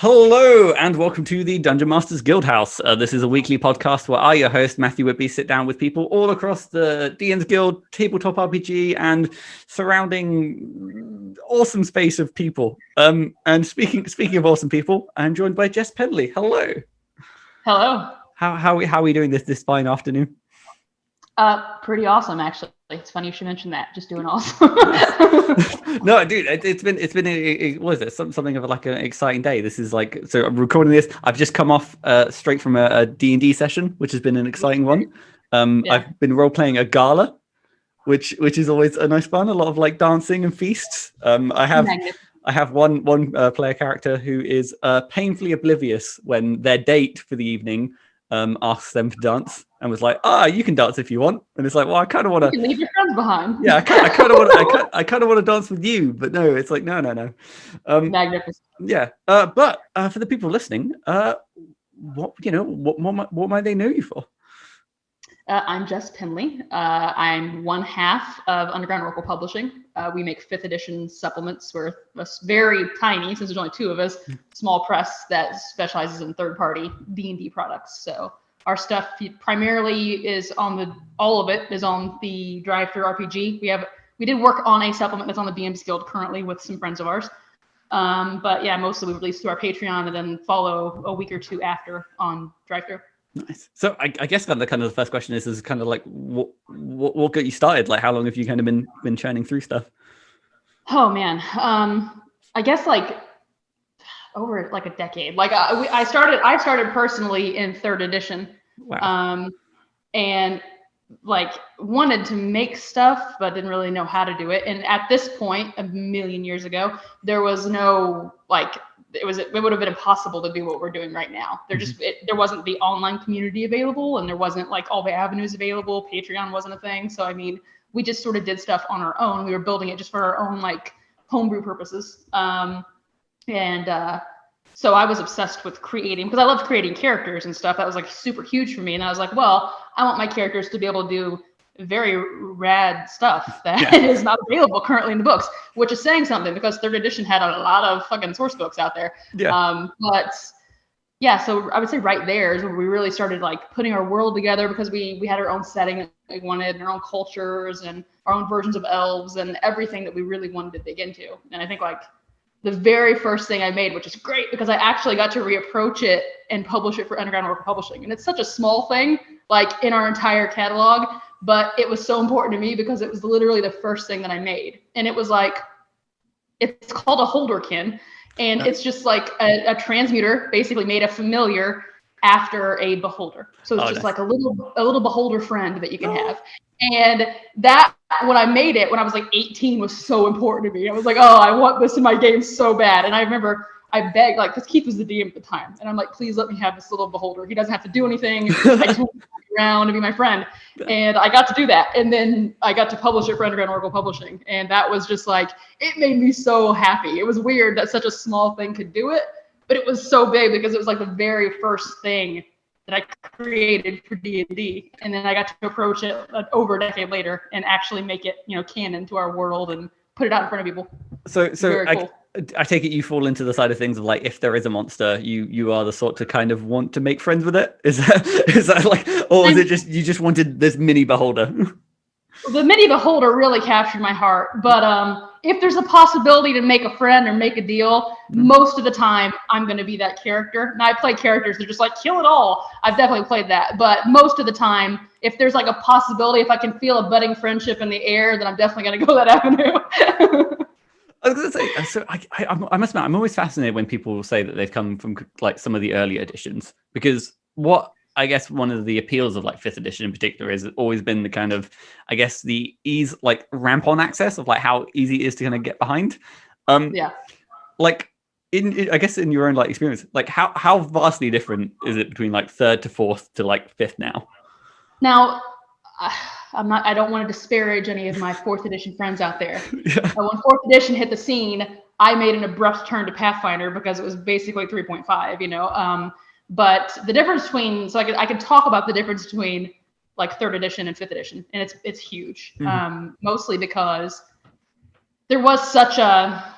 Hello and welcome to the Dungeon Masters Guildhouse. This is a weekly podcast where I, your host, Matthew Whitby, sit down with people all across the DMsGuild, Tabletop RPG, and surrounding awesome space of people. And speaking of awesome people, I'm joined by Jess Pendley. Hello. Hello. How are we doing this fine afternoon? Pretty awesome, actually. It's funny you should mention that. Just doing awesome. No, dude, it's been what is it? Something of like an exciting day. This is like, so I'm recording this. I've just come off straight from a D&D session, which has been an exciting one. I've been role playing a gala, which is always a nice fun. A lot of like dancing and feasts. I have one player character who is painfully oblivious when their date for the evening asks them to dance, and was like, you can dance if you want. And it's like, well, I kind of want to leave your friends behind. Yeah, I kind of want I kind of want to dance with you, but no, it's like no. Magnificent. Yeah, but for the people listening, what might they know you for? I'm Jess Pendley. I'm one half of Underground Oracle Publishing. We make 5th edition supplements. We're very tiny, since there's only 2 of us, small press that specializes in third-party D&D products. So our stuff primarily is all of it is on the DriveThru RPG. We did work on a supplement that's on the DMsGuild currently with some friends of ours. But yeah, mostly we release through our Patreon and then follow a week or 2 after on DriveThru. Nice. So I guess kind of the first question is kind of like what got you started? Like how long have you kind of been churning through stuff? Oh man, I guess like over like a decade. Like I started personally in 3rd edition. Wow. And like wanted to make stuff but didn't really know how to do it. And at this point, a million years ago, there was no like it would have been impossible to do what we're doing right now. There wasn't the online community available, and there wasn't like all the avenues available. Patreon wasn't a thing. So I mean, we just sort of did stuff on our own. We were building it just for our own like homebrew purposes. So I was obsessed with creating, because I loved creating characters and stuff. That was like super huge for me. And I was like, well, I want my characters to be able to do very rad stuff that is not available currently in the books, which is saying something, because 3rd edition had a lot of fucking source books out there. Yeah. But yeah, so I would say right there is where we really started like putting our world together, because we had our own setting that we wanted, and our own cultures and our own versions of elves and everything that we really wanted to dig into. And I think like the very first thing I made, which is great because I actually got to reapproach it and publish it for Underground Oracle Publishing. And it's such a small thing, like in our entire catalog, but it was so important to me because it was literally the first thing that I made. And it was like, it's called a holderkin. And it's just like a transmuter basically made a familiar after a beholder. So it's just like a little beholder friend that you can have. And that, when I made it, when I was like 18, was so important to me. I was like, oh, I want this in my game so bad. And I remember I begged, like, because Keith was the DM at the time. And I'm like, please let me have this little beholder. He doesn't have to do anything. I just want to be around and be my friend. And I got to do that. And then I got to publish it for Underground Oracle Publishing. And that was just like, it made me so happy. It was weird that such a small thing could do it. But it was so big because it was like the very first thing that I created for D&D, and then I got to approach it over a decade later and actually make it, canon to our world and put it out in front of people. So cool. I take it you fall into the side of things of like, if there is a monster, you are the sort to kind of want to make friends with it. Is that like, or is it just you just wanted this mini beholder? The mini beholder really captured my heart, but if there's a possibility to make a friend or make a deal, most of the time I'm going to be that character. Now I play characters that are just like kill it all. I've definitely played that, but most of the time, if there's like a possibility, if I can feel a budding friendship in the air, then I'm definitely going to go that avenue. I was going to say, so I must admit, I'm always fascinated when people say that they've come from like some of the early editions, because what I guess one of the appeals of like 5th edition in particular is always been the kind of, I guess, the ease, like ramp on access of like how easy it is to kind of get behind. Like I guess in your own like experience, like how vastly different is it between like 3rd to 4th to like 5th now? Now, I don't want to disparage any of my 4th edition friends out there. Yeah. When 4th edition hit the scene, I made an abrupt turn to Pathfinder because it was basically 3.5, But the difference between, so I could talk about the difference between like 3rd edition and 5th edition, and it's huge. Mostly because there was such a,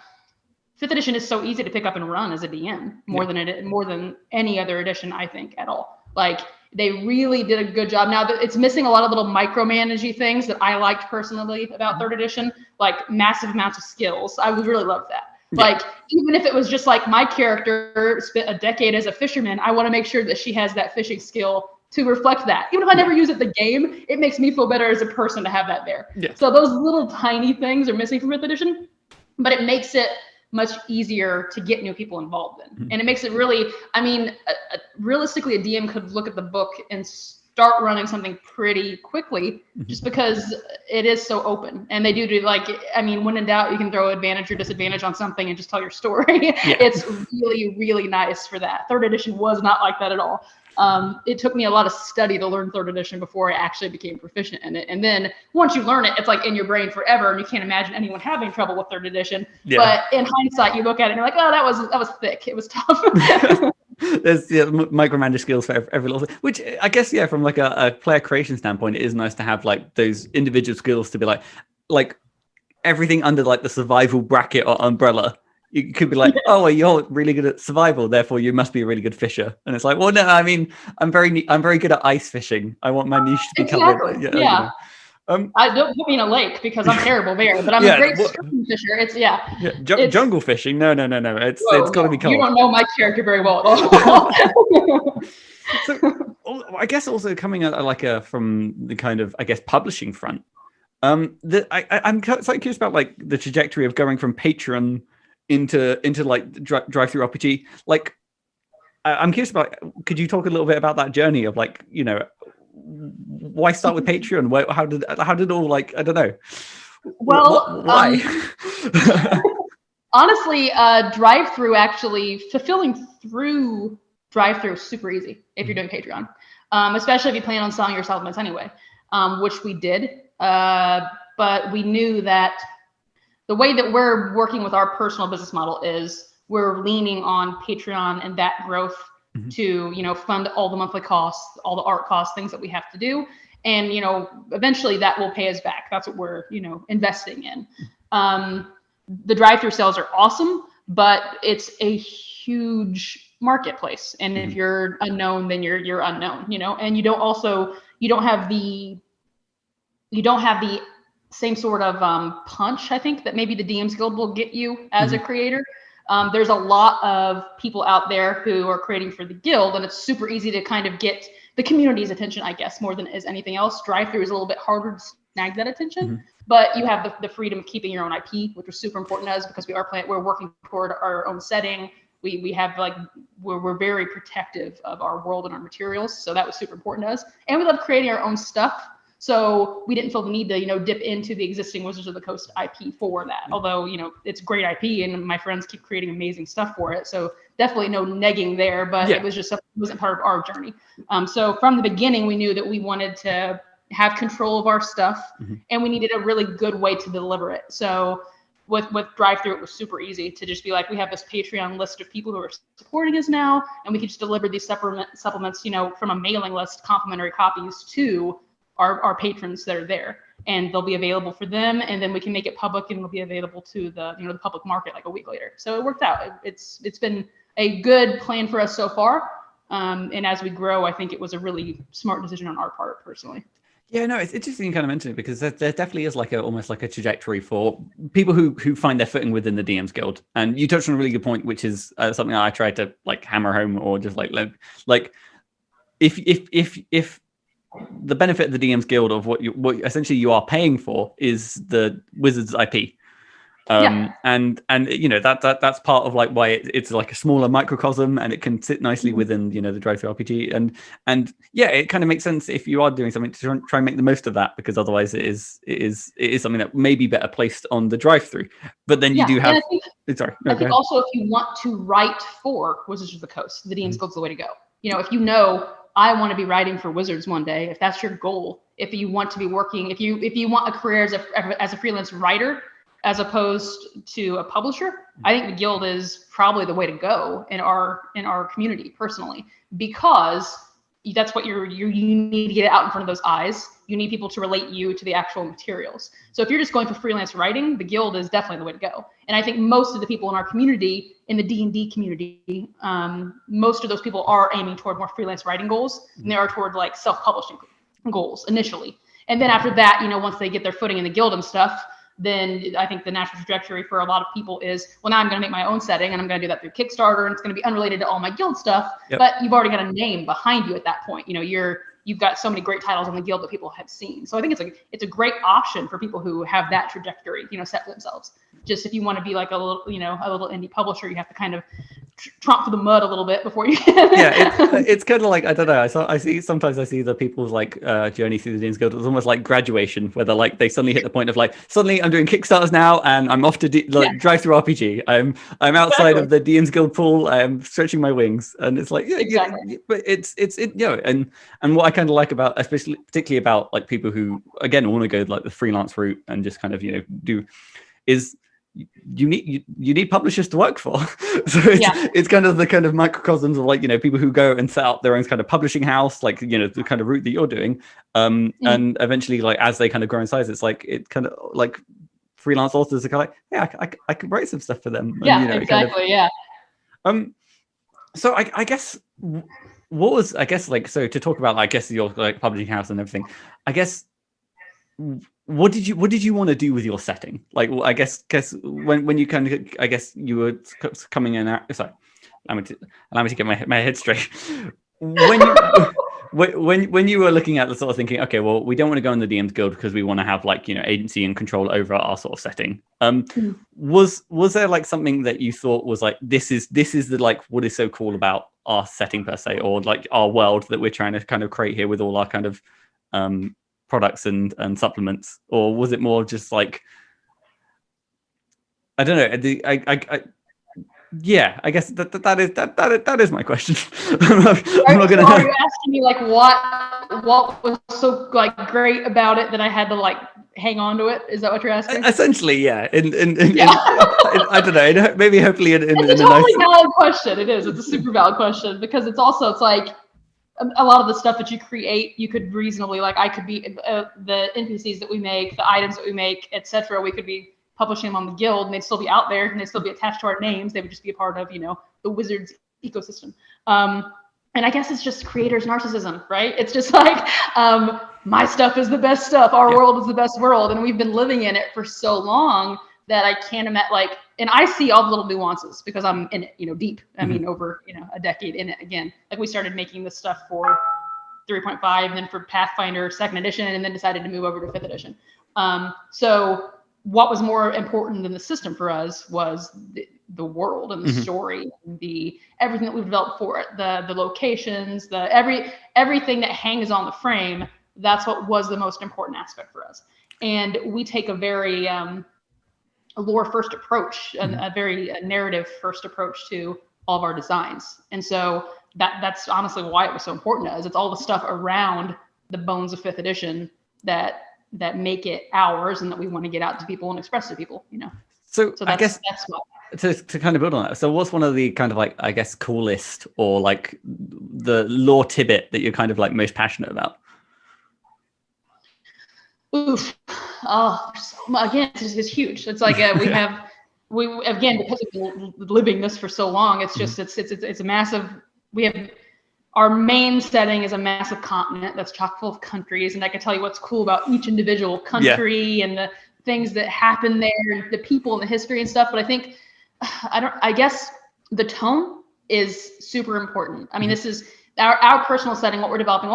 fifth edition is so easy to pick up and run as a DM more than any other edition, I think, at all. Like, they really did a good job. Now, it's missing a lot of little micromanagey things that I liked personally about third edition, like massive amounts of skills. I would really love that. Yeah. Like, even if it was just like my character spent a decade as a fisherman, I want to make sure that she has that fishing skill to reflect that. Even if I never use it in the game, it makes me feel better as a person to have that there. Yeah. So those little tiny things are missing from fifth edition, but it makes it much easier to get new people involved in. And it makes it really, I mean, realistically, a DM could look at the book and start running something pretty quickly just because it is so open. And they do like, I mean, when in doubt, you can throw advantage or disadvantage on something and just tell your story. Yeah. It's really, really nice for that. Third edition was not like that at all. It took me a lot of study to learn third edition before I actually became proficient in it. And then once you learn it, it's like in your brain forever, and you can't imagine anyone having trouble with third edition. Yeah. But in hindsight, you look at it and you're like, oh, that was thick. It was tough. There's micromanage skills for every little thing, which I guess, from like a player creation standpoint, it is nice to have like those individual skills to be like everything under like the survival bracket or umbrella. You could be like, oh, well, you're really good at survival, therefore you must be a really good fisher. And it's like, well, no, I mean, I'm very good at ice fishing. I want my niche to be covered. Yeah. You know. I don't put me in a lake because I'm terrible there, but I'm a great stream fisher. It's jungle fishing. No. It's got to be cold. You don't know my character very well at all. So I guess also coming at from the kind of, I guess, publishing front. I'm slightly curious about like the trajectory of going from Patreon into like DriveThru RPG. Like, I'm curious about, could you talk a little bit about that journey of like, you know, why start with Patreon? How did all, like, I don't know. Well, why? Honestly, DriveThru, actually fulfilling through DriveThru is super easy if you're doing Patreon, especially if you plan on selling your supplements anyway, which we did. But we knew that the way that we're working with our personal business model is we're leaning on Patreon and that growth to, you know, fund all the monthly costs, all the art costs, things that we have to do. And, you know, eventually that will pay us back. That's what we're, you know, investing in. The DriveThru sales are awesome, but it's a huge marketplace. And if you're unknown, then you're unknown, you know, and you don't have the same sort of punch, I think, that maybe the DMsGuild will get you as a creator. There's a lot of people out there who are creating for the guild, and it's super easy to kind of get the community's attention, I guess, more than is anything else. DriveThru is a little bit harder to snag that attention, but you have the freedom of keeping your own IP, which was super important to us because we're working toward our own setting. We have we're very protective of our world and our materials, so that was super important to us. And we love creating our own stuff. So we didn't feel the need to, you know, dip into the existing Wizards of the Coast IP for that. Although, you know, it's great IP and my friends keep creating amazing stuff for it. So definitely no negging there, but it was just something that wasn't part of our journey. So from the beginning, we knew that we wanted to have control of our stuff and we needed a really good way to deliver it. So with DriveThru, it was super easy to just be like, we have this Patreon list of people who are supporting us now, and we can just deliver these supplements, you know, from a mailing list, complimentary copies to our patrons that are there, and they'll be available for them, and then we can make it public and it'll be available to the, you know, the public market like a week later. So it worked out. It's been a good plan for us so far, and as we grow, I think it was a really smart decision on our part personally. Yeah, no, it's interesting you kind of mention it because there definitely is almost like a trajectory for people who find their footing within the DMsGuild. And you touched on a really good point, which is something I try to like hammer home, or just like if the benefit of the DMsGuild of what essentially you are paying for is the Wizards IP. And you know that's part of like why it's like a smaller microcosm, and it can sit nicely within, you know, the DriveThru RPG, and yeah, it kind of makes sense if you are doing something to try and make the most of that, because otherwise it is something that may be better placed on the DriveThru. But then you do have. I think also if you want to write for Wizards of the Coast, the DMsGuild's the way to go. You know, if you know, I want to be writing for Wizards one day, if that's your goal, if you want to be working, if you want a career as a freelance writer, as opposed to a publisher, I think the guild is probably the way to go in our community personally, because that's what you need to get it out in front of those eyes. You need people to relate you to the actual materials. So if you're just going for freelance writing, the guild is definitely the way to go. And I think most of the people in our community, in the D&D community, most of those people are aiming toward more freelance writing goals, and they are toward like self-publishing goals initially. And then after that, once they get their footing in the guild and stuff, then I think the natural trajectory for a lot of people is, well, now I'm going to make my own setting, and I'm going to do that through Kickstarter, and it's going to be unrelated to all my guild stuff. Yep. But you've already got a name behind you at that point. You've got so many great titles on the guild that people have seen. So I think it's a great option for people who have that trajectory, set for themselves. Just if you want to be like a little indie publisher, you have to kind of tromp through the mud a little bit before you can. It's kind of like, I don't know. Sometimes I see the people's like journey through the DMsGuild. It's almost like graduation, where they suddenly hit the point of like, suddenly I'm doing Kickstarters now, and I'm off to DriveThru RPG. I'm outside of the DMsGuild pool. I'm stretching my wings, and it's like but it's and what I kind of like about, especially particularly about like people who again want to go like the freelance route and just kind of do is. You need publishers to work for. So it's kind of the kind of microcosms of like people who go and set up their own kind of publishing house, like the kind of route that you're doing, and eventually like as they kind of grow in size, it's like it kind of like freelance authors are kind of like, I could write some stuff for them. Exactly. So I guess what was like, so to talk about, I guess, your like publishing house and everything, I guess. What did you want to do with your setting? Like, I guess when you kind of, I guess you were coming in. Sorry, allow me to get my head straight. When you were looking at the sort of thinking, okay, well, we don't want to go in the DMsGuild because we want to have like agency and control over our sort of setting. Was there like something that you thought was like this is the like what is so cool about our setting per se, or like our world that we're trying to kind of create here with all our kind of products and supplements? Or was it more just like, I don't know, I guess that is my question. I'm not gonna are you asking me like what was so like great about it that I had to like hang on to it? Is that what you're asking? Essentially, yeah. I don't know, maybe hopefully in it's a totally valid question. It is. It's a super valid question, because it's like a lot of the stuff that you create, you could reasonably, like, I could be the NPCs that we make, the items that we make, etc. We could be publishing them on the guild, and they'd still be out there, and they'd still be attached to our names. They would just be a part of, the Wizards ecosystem. And I guess it's just creators' narcissism, right? It's just like, my stuff is the best stuff. Our world is the best world, and we've been living in it for so long that I can't imagine, like, and I see all the little nuances because I'm in it, deep. I mean, over, a decade in it again. Like, we started making this stuff for 3.5 and then for Pathfinder 2nd edition, and then decided to move over to 5th edition. So what was more important than the system for us was the world and the story, the everything that we've developed for it, the locations, everything that hangs on the frame. That's what was the most important aspect for us. And we take a very a lore first approach, a very narrative first approach to all of our designs. And so that's honestly why it was so important to us. It's all the stuff around the bones of 5th edition that make it ours, and that we want to get out to people and express to people, So I guess that's what, to kind of build on that. So what's one of the kind of like, I guess, coolest or like the lore tidbit that you're kind of like most passionate about? Oof. Oh, again, it's huge. It's like we again, because we've been living this for so long, it's just it's a massive. We have our main setting is a massive continent that's chock full of countries, and I can tell you what's cool about each individual country and the things that happen there, and the people and the history and stuff. But I think I guess the tone is super important. I mean, this is our personal setting, what we're developing.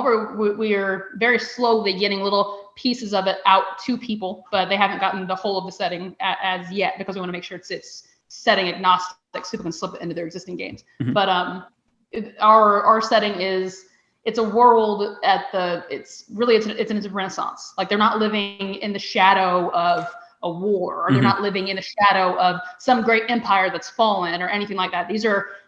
We are very slowly getting little pieces of it out to people, but they haven't gotten the whole of the setting as yet, because we want to make sure it's setting agnostic, so people can slip it into their existing games. But our setting it's a world it's in its renaissance. Like, they're not living in the shadow of a war, or they're not living in the shadow of some great empire that's fallen or anything like that.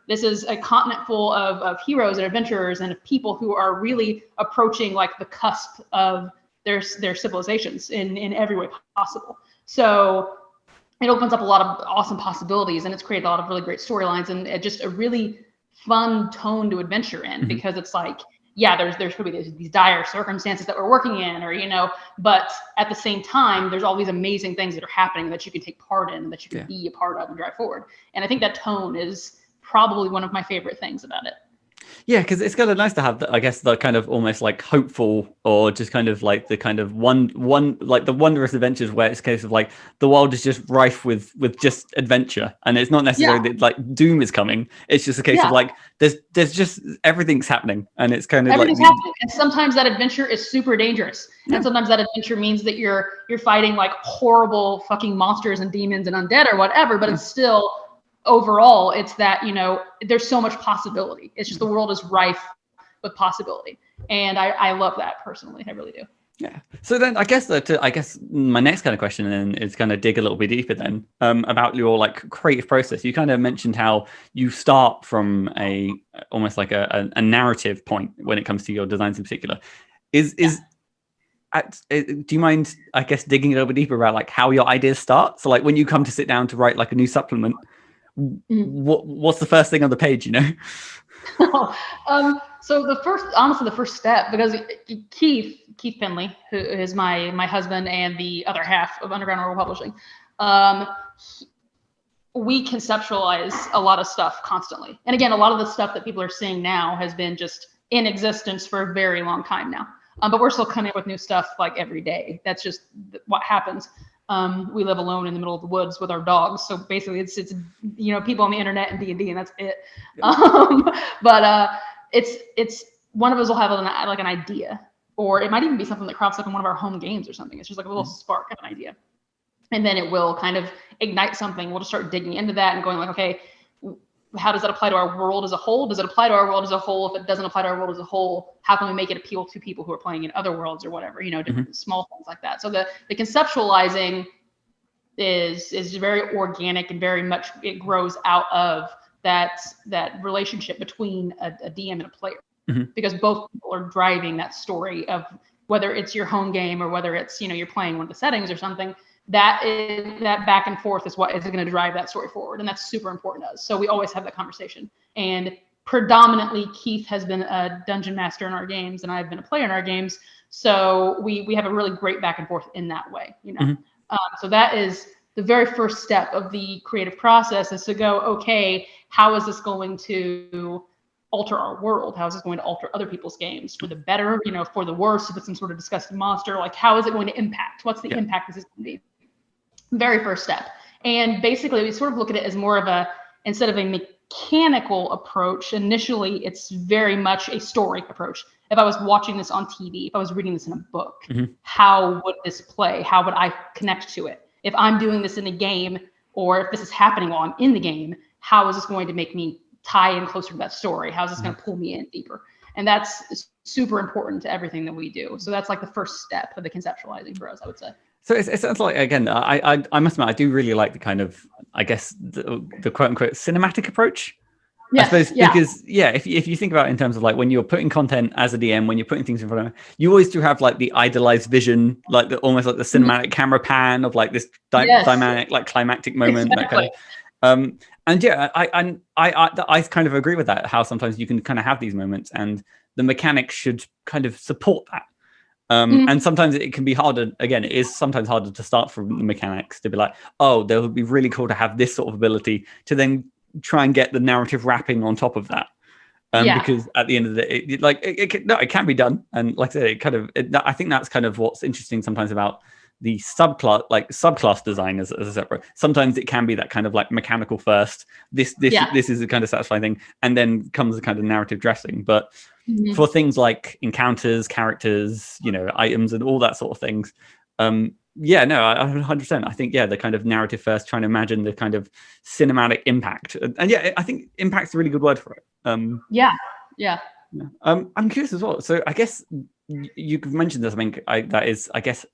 This is a continent full of heroes and adventurers and of people who are really approaching like the cusp of their civilizations in every way possible. So it opens up a lot of awesome possibilities, and it's created a lot of really great storylines, and just a really fun tone to adventure in, because it's like, yeah, there's could be these dire circumstances that we're working in, or, but at the same time, there's all these amazing things that are happening that you can take part in, that you can be a part of and drive forward. And I think that tone is probably one of my favorite things about it. Yeah, because it's kind of nice to have, I guess, the kind of almost like hopeful, or just kind of like the kind of one like the wondrous adventures where it's a case of like the world is just rife with just adventure, and it's not necessarily that like doom is coming. It's just a case of like there's just everything's happening, and it's kind of everything's happening. And sometimes that adventure is super dangerous, and sometimes that adventure means that you're fighting like horrible fucking monsters and demons and undead or whatever, but it's still. Overall, it's that, there's so much possibility. It's just the world is rife with possibility. And I love that personally. I really do. Yeah. So then I guess my next kind of question then is kind of dig a little bit deeper then about your like creative process. You kind of mentioned how you start from almost like a narrative point when it comes to your designs in particular. Do you mind, I guess, digging a little bit deeper about like how your ideas start? So like when you come to sit down to write like a new supplement, what's the first thing on the page, So the first step, because Keith Pendley, who is my husband and the other half of Underground Oral Publishing, we conceptualize a lot of stuff constantly. And again, a lot of the stuff that people are seeing now has been just in existence for a very long time now. But we're still coming up with new stuff like every day. That's just what happens. We live alone in the middle of the woods with our dogs. So basically it's people on the internet and D&D, and that's it. But it's one of us will have an idea, or it might even be something that crops up in one of our home games or something. It's just like a little spark of an idea. And then it will kind of ignite something. We'll just start digging into that and going like, okay, how does that apply to our world as a whole? Does it apply to our world as a whole? If it doesn't apply to our world as a whole, how can we make it appeal to people who are playing in other worlds or whatever, different small things like that. So the conceptualizing is very organic, and very much it grows out of that relationship between a DM and a player, because both people are driving that story of whether it's your home game or whether it's, you're playing one of the settings or something. That back and forth is what is going to drive that story forward. And that's super important to us. So we always have that conversation. And predominantly Keith has been a dungeon master in our games, and I've been a player in our games. So we have a really great back and forth in that way, So that is the very first step of the creative process, is to go, okay, how is this going to alter our world? How is this going to alter other people's games for the better, for the worse, if it's some sort of disgusting monster? Like, how is it going to impact? What's the impact this is going to be? Very first step. And basically we sort of look at it as more of instead of a mechanical approach, initially it's very much a story approach. If I was watching this on TV, if I was reading this in a book, how would this play? How would I connect to it? If I'm doing this in a game, or if this is happening while I'm in the game, how is this going to make me tie in closer to that story? How is this going to pull me in deeper? And that's super important to everything that we do. So that's like the first step of the conceptualizing for us, I would say. So it sounds like, again, I must admit, I do really like the kind of, I guess, the quote unquote cinematic approach. Yes, I suppose, because if you think about it in terms of like when you're putting content as a DM, when you're putting things in front of you always do have like the idealized vision, like almost like the cinematic camera pan of like this dynamic, like climactic moment, that kind of. And I kind of agree with that. How sometimes you can kind of have these moments, and the mechanics should kind of support that. And sometimes it can be harder. Again, it is sometimes harder to start from the mechanics, to be like, oh, that would be really cool to have this sort of ability, to then try and get the narrative wrapping on top of that. Because at the end of the day, it can be done. And like I said, I think that's kind of what's interesting sometimes about the subclass design as a separate. Sometimes it can be that kind of like mechanical first. This is a kind of satisfying thing, and then comes the kind of narrative dressing. But for things like encounters, characters, items, and all that sort of things, I 100%. I think the kind of narrative first, trying to imagine the kind of cinematic impact, and I think impact's a really good word for it. I'm curious as well. So I guess you've mentioned this. I mean, that is, I guess,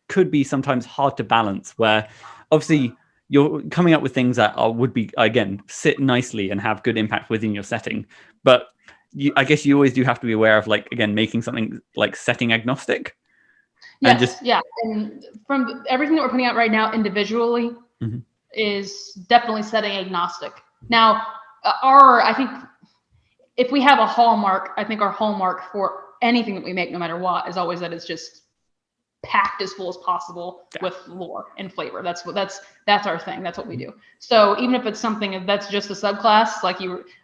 could be sometimes hard to balance, where obviously you're coming up with things that would be, again, sit nicely and have good impact within your setting, but I guess you always do have to be aware of, like, again, making something like setting agnostic. Yes, and from everything that we're putting out right now individually is definitely setting agnostic. Now, I think if we have a hallmark, I think our hallmark for anything that we make, no matter what, is always that it's just packed as full as possible with lore and flavor. That's our thing. That's what we do. So even if it's something that's just a subclass, like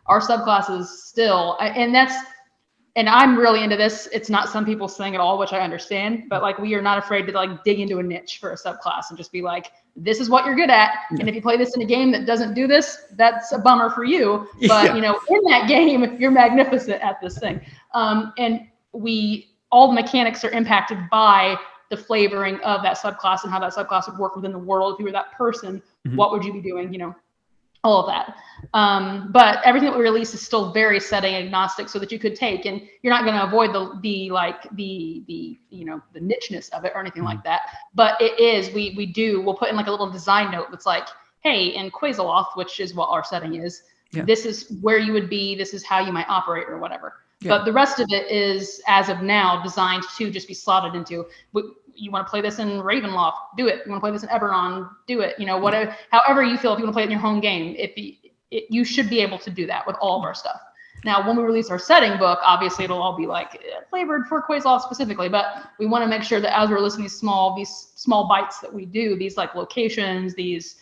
our subclass is still, and I'm really into this. It's not some people's thing at all, which I understand, but like, we are not afraid to like dig into a niche for a subclass and just be like, this is what you're good at. And if you play this in a game that doesn't do this, that's a bummer for you. But in that game, you're magnificent at this thing. And all the mechanics are impacted by the flavoring of that subclass and how that subclass would work within the world. If you were that person, what would you be doing? All of that. But everything that we release is still very setting agnostic, so that you could take, and you're not going to avoid the nicheness of it or anything like that. But it is, we'll put in like a little design note that's like, hey, in Quasaloft, which is what our setting is, this is where you would be, this is how you might operate or whatever. But the rest of it is, as of now, designed to just be slotted into, you want to play this in Ravenloft, do it. You want to play this in Eberron, do it. Whatever, however you feel, if you want to play it in your home game, you should be able to do that with all of our stuff. Now, when we release our setting book, obviously it'll all be like flavored for Quasaloft specifically, but we want to make sure that as we're listening to these small bites that we do, these like locations, these,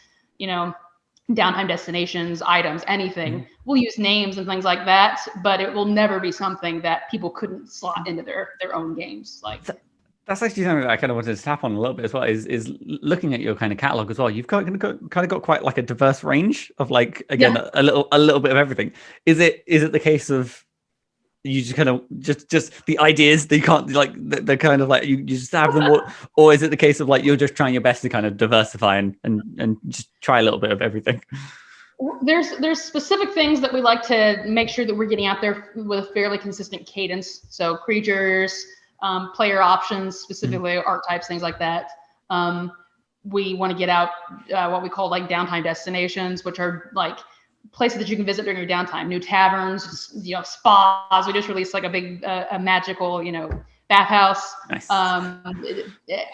downtime destinations, items, anything, we'll use names and things like that, but it will never be something that people couldn't slot into their own games. Like, that's actually something that I kind of wanted to tap on a little bit as well, is looking at your kind of catalog as well. You've kind of got quite like a diverse range of, like, again, a little bit of everything. Is it the case of you just kind of just the ideas that you can't, like, they're kind of like you just have them, or is it the case of like you're just trying your best to kind of diversify and just try a little bit of everything? There's specific things that we like to make sure that we're getting out there with a fairly consistent cadence. So creatures, player options, specifically archetypes, things like that. We want to get out what we call like downtime destinations, which are like places that you can visit during your downtime. New taverns, spas. We just released like a big, a magical, bathhouse. Nice.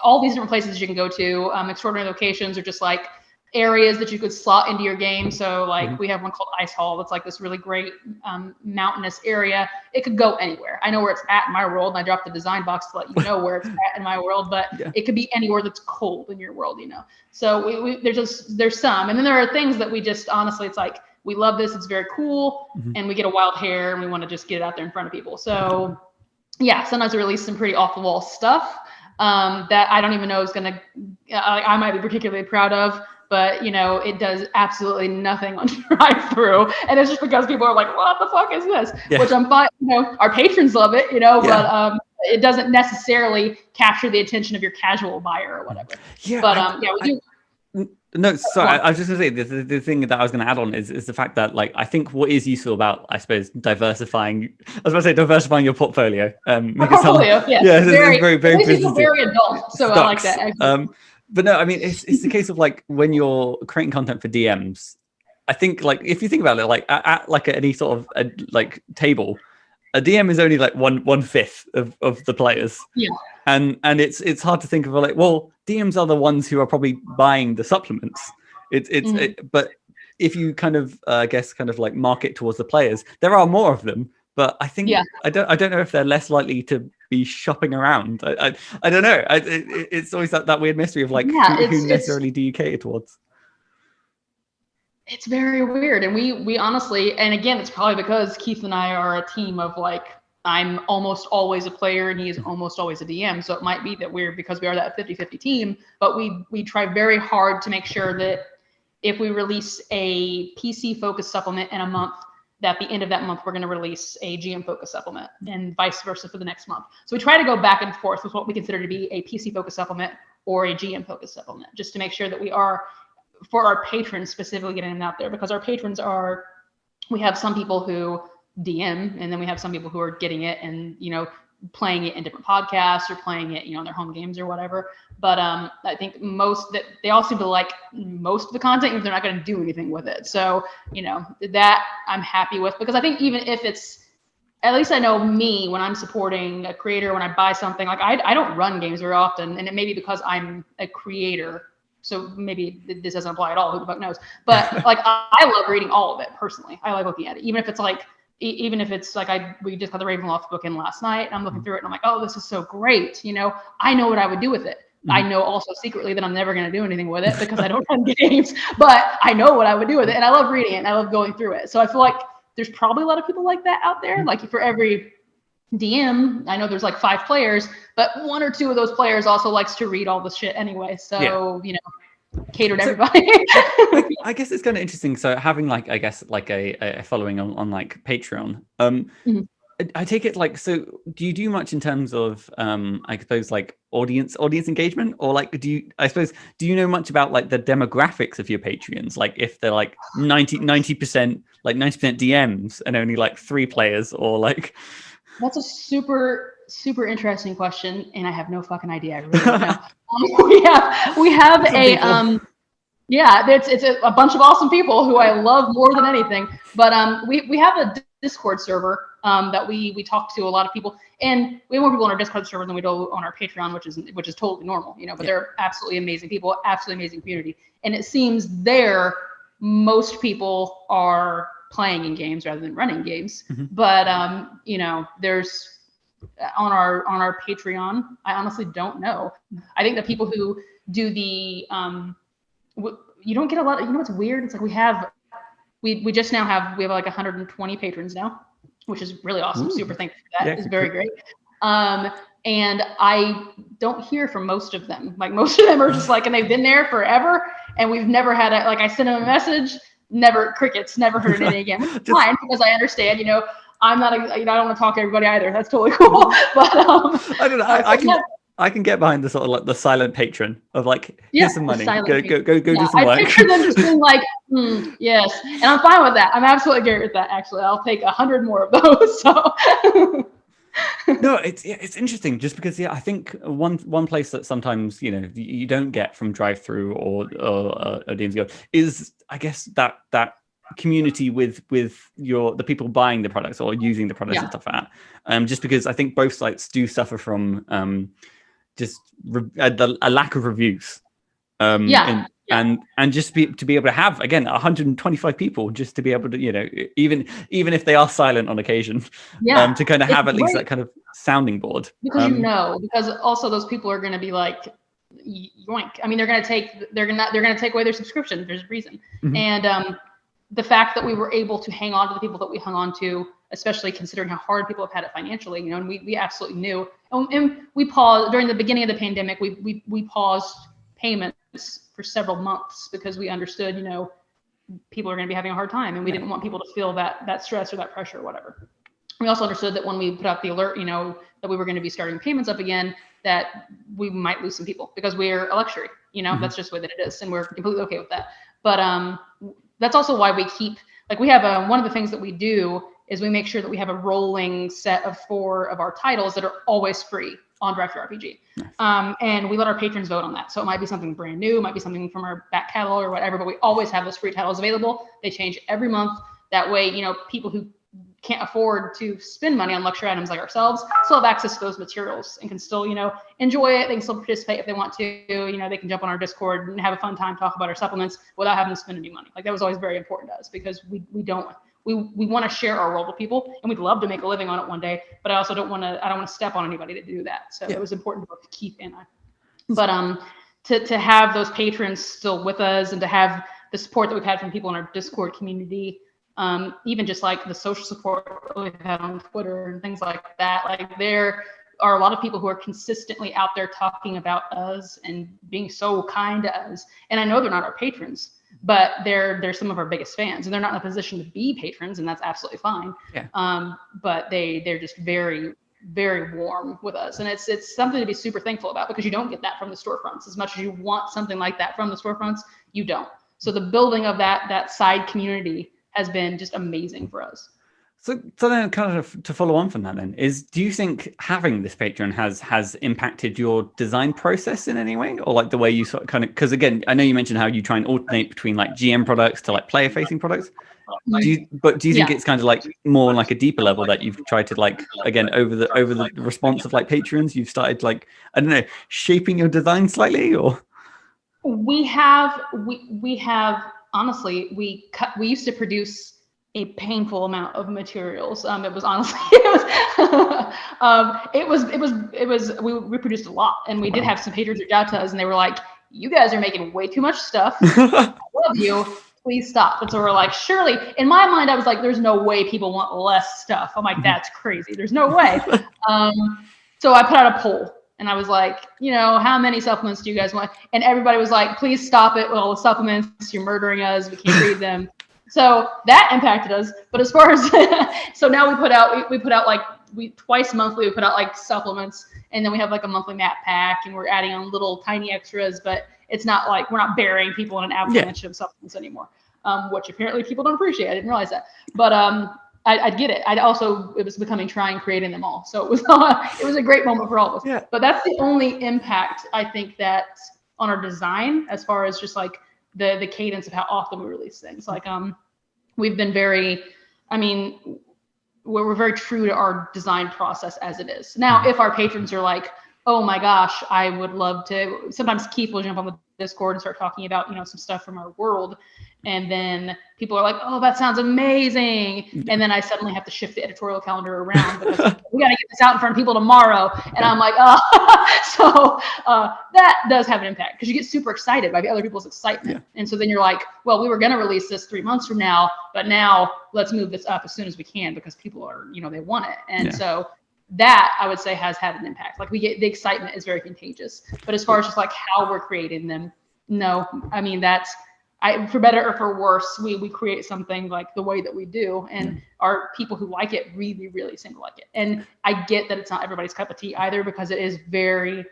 All these different places you can go to. Extraordinary locations are just like areas that you could slot into your game. So like we have one called Ice Hall. That's like this really great mountainous area. It could go anywhere. I know where it's at in my world, and I dropped the design box to let you know where it's at in my world, but it could be anywhere that's cold in your world, So there's some, and then there are things that we just, honestly, it's like, we love this, it's very cool, and we get a wild hair and we want to just get it out there in front of people. So sometimes we release some pretty off the wall stuff that I don't even know is gonna, I might be particularly proud of, but it does absolutely nothing on DriveThru, and it's just because people are like, what the fuck is this? Which I'm fine, our patrons love it, but it doesn't necessarily capture the attention of your casual buyer or whatever. We do. No, sorry, I was just going to say the thing that I was going to add on is the fact that, like, I think what is useful about, I suppose, diversifying your portfolio. Portfolio, it's very, very very adult. So I like that. But no, I mean, it's the case of like when you're creating content for DMs, I think, like, if you think about it, like at like any sort of like table, a DM is only like one fifth of the players. And it's hard to think of, like, well, DMs are the ones who are probably buying the supplements. But if you kind of like market towards the players, there are more of them. But I think I don't know if they're less likely to be shopping around. I don't know. It's always that weird mystery of like who necessarily do you cater towards. It's very weird, and we honestly, and again, it's probably because Keith and I are a team of like, I'm almost always a player and he is almost always a DM. So it might be that because we are that 50-50 team, but we try very hard to make sure that if we release a PC focused supplement in a month, that at the end of that month, we're going to release a GM focused supplement, and vice versa for the next month. So we try to go back and forth with what we consider to be a PC focused supplement or a GM focused supplement, just to make sure that we are, for our patrons specifically, getting them out there, because our patrons we have some people who DM, and then we have some people who are getting it and playing it in different podcasts or playing it in their home games or whatever. But I think that they all seem to like most of the content, even if they're not going to do anything with it. So that I'm happy with, because I think even if it's, at least I know me, when I'm supporting a creator, when I buy something, like I don't run games very often, and it may be because I'm a creator. So maybe this doesn't apply at all. Who the fuck knows? But like, I love reading all of it personally. I like looking at it, even if it's like, even if it's like we just got the Ravenloft book in last night, and I'm looking through it and I'm like, oh, this is so great. You know, I know what I would do with it. I know also secretly that I'm never going to do anything with it because I don't run games, but I know what I would do with it. And I love reading it and I love going through it. So I feel like there's probably a lot of people like that out there. Like for every DM, I know there's like 5 players, but 1 or 2 of those players also likes to read all the shit anyway. So, you know, cater to everybody. I guess it's kind of interesting. So having like, I guess like a following on like Patreon, I take it like, so do you do much in terms of, I suppose like audience engagement, or like, do you know much about like the demographics of your Patreons? Like if they're like 90% DMs and only like 3 players, or like. That's a super, super interesting question. And I have no fucking idea. I really don't know. we have a, yeah, it's a bunch of awesome people who I love more than anything. But we have a Discord server that we talk to a lot of people, and we have more people on our Discord server than we do on our Patreon, which is totally normal, you know. But they're absolutely amazing people, absolutely amazing community, and it seems there most people are playing in games rather than running games. But you know, there's on our Patreon, I honestly don't know. I think the people who do the you don't get a lot of, you know what's weird? It's like we have like 120 patrons now, which is really awesome. Ooh. Super thankful for that. It's very great. And I don't hear from most of them. Like most of them are just like, and they've been there forever, and we've never had like I sent them a message, never crickets, never heard anything again. Which is fine, because I understand, you know, I don't want to talk to everybody either. That's totally cool. But I don't know. I can get behind the sort of like the silent patron of like, here's some money, go do some work. I picture them just being like, yes, and I'm fine with that. I'm absolutely great with that. Actually, I'll take 100 more of those. So. No, it's interesting just because I think one place that sometimes, you know, you don't get from DriveThru or DMsGuild is, I guess, that community with the people buying the products or using the products and stuff like that. Just because I think both sites do suffer from a lack of reviews. And just to be able to have, again, 125 people, just to be able to, you know, even if they are silent on occasion, to kind of have at least that kind of sounding board. Because because also those people are going to be like, yoink. I mean, they're going to take away their subscription. There's a reason. And the fact that we were able to hang on to the people that we hung on to, especially considering how hard people have had it financially, you know, and we absolutely knew. And we paused during the beginning of the pandemic. We paused payments for several months because we understood, you know, people are going to be having a hard time, and we didn't want people to feel that stress or that pressure or whatever. We also understood that when we put out the alert, you know, that we were going to be starting payments up again, that we might lose some people because we're a luxury, you know, that's just the way that it is, and we're completely okay with that. But that's also why we keep, like, we have one of the things that we do is we make sure that we have a rolling set of 4 of our titles that are always free on DriveThru RPG. Nice. And we let our patrons vote on that. So it might be something brand new, it might be something from our back catalog or whatever, but we always have those free titles available. They change every month. That way, you know, people who can't afford to spend money on luxury items like ourselves still have access to those materials and can still, you know, enjoy it. They can still participate if they want to. You know, they can jump on our Discord and have a fun time, talk about our supplements without having to spend any money. Like, that was always very important to us because we want to share our world with people, and we'd love to make a living on it one day, but I don't want to step on anybody to do that. So it was important to keep in. But to have those patrons still with us and to have the support that we've had from people in our Discord community, even just like the social support that we've had on Twitter and things like that, like there are a lot of people who are consistently out there talking about us and being so kind to us. And I know they're not our patrons, but they're some of our biggest fans, and they're not in a position to be patrons, and that's absolutely fine. But they're just very, very warm with us, and it's something to be super thankful about, because you don't get that from the storefronts. As much as you want something like that from the storefronts, you don't. So the building of that side community has been just amazing for us. So then, kind of to follow on from that, then, do you think having this Patreon has impacted your design process in any way, or like the way you sort of kind of, because again, I know you mentioned how you try and alternate between like GM products to like player facing products. Do you think it's kind of like more like a deeper level that you've tried to, like, again, over the response of like patrons, you've started, like, I don't know, shaping your design slightly? Or we have honestly, we used to produce a painful amount of materials. It was honestly, we produced a lot, and we did have some patrons reach out to us, and they were like, "You guys are making way too much stuff. I love you. Please stop." And so we're like, surely, in my mind, I was like, there's no way people want less stuff. I'm like, that's crazy. There's no way. So I put out a poll, and I was like, how many supplements do you guys want? And everybody was like, please stop it with all the supplements. You're murdering us. We can't read them. So that impacted us. But as far as, so now we put out like, twice monthly, we put out like supplements, and then we have like a monthly map pack, and we're adding on little tiny extras, but it's not like we're not burying people in an avalanche of supplements anymore, which apparently people don't appreciate. I didn't realize that, but I get it. It was becoming trying creating them all. So it was a great moment for all of us. Yeah. But that's the only impact I think that on our design, as far as just like the cadence of how often we release things. Like we've been we're very true to our design process as it is. Now, if our patrons are like, oh my gosh, I would love to, sometimes Keith will jump on the Discord and start talking about, some stuff from our world. And then people are like, oh, that sounds amazing. And then I suddenly have to shift the editorial calendar around because we got to get this out in front of people tomorrow. And I'm like, so that does have an impact because you get super excited by the other people's excitement. Yeah. And so then you're like, well, we were going to release this 3 months from now, but now let's move this up as soon as we can because people are, they want it. And so that I would say has had an impact. Like the excitement is very contagious, but as far as just like how we're creating them, no, that's, for better or for worse, we create something like the way that we do, and our people who like it really, really seem to like it. And I get that it's not everybody's cup of tea either, because it is very,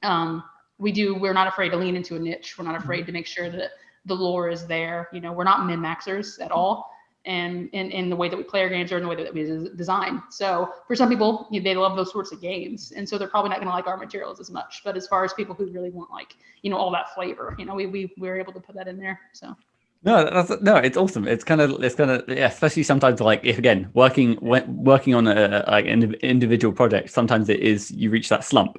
we're not afraid to lean into a niche. We're not afraid to make sure that the lore is there. We're not min-maxers at all. And in the way that we play our games or in the way that we design. So for some people, they love those sorts of games. And so they're probably not going to like our materials as much. But as far as people who really want like, all that flavor, we were able to put that in there. So. No, it's awesome. It's kind of, especially sometimes like if again, working on an individual project, sometimes it is, you reach that slump.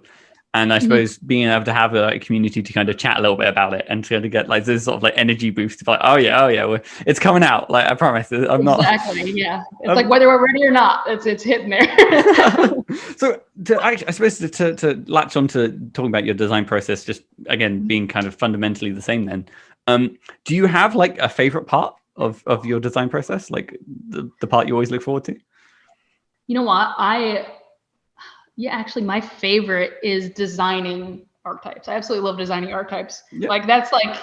And I suppose being able to have a community to kind of chat a little bit about it and to get like this sort of like energy boost of like, oh yeah, it's coming out. Like I promise, I'm not. Exactly. Yeah. It's like whether we're ready or not, it's hitting there. So I suppose to latch on to talking about your design process, just again being kind of fundamentally the same. Then, do you have like a favorite part of your design process, like the part you always look forward to? You know what, actually, my favorite is designing archetypes. I absolutely love designing archetypes. Yep. Like that's like,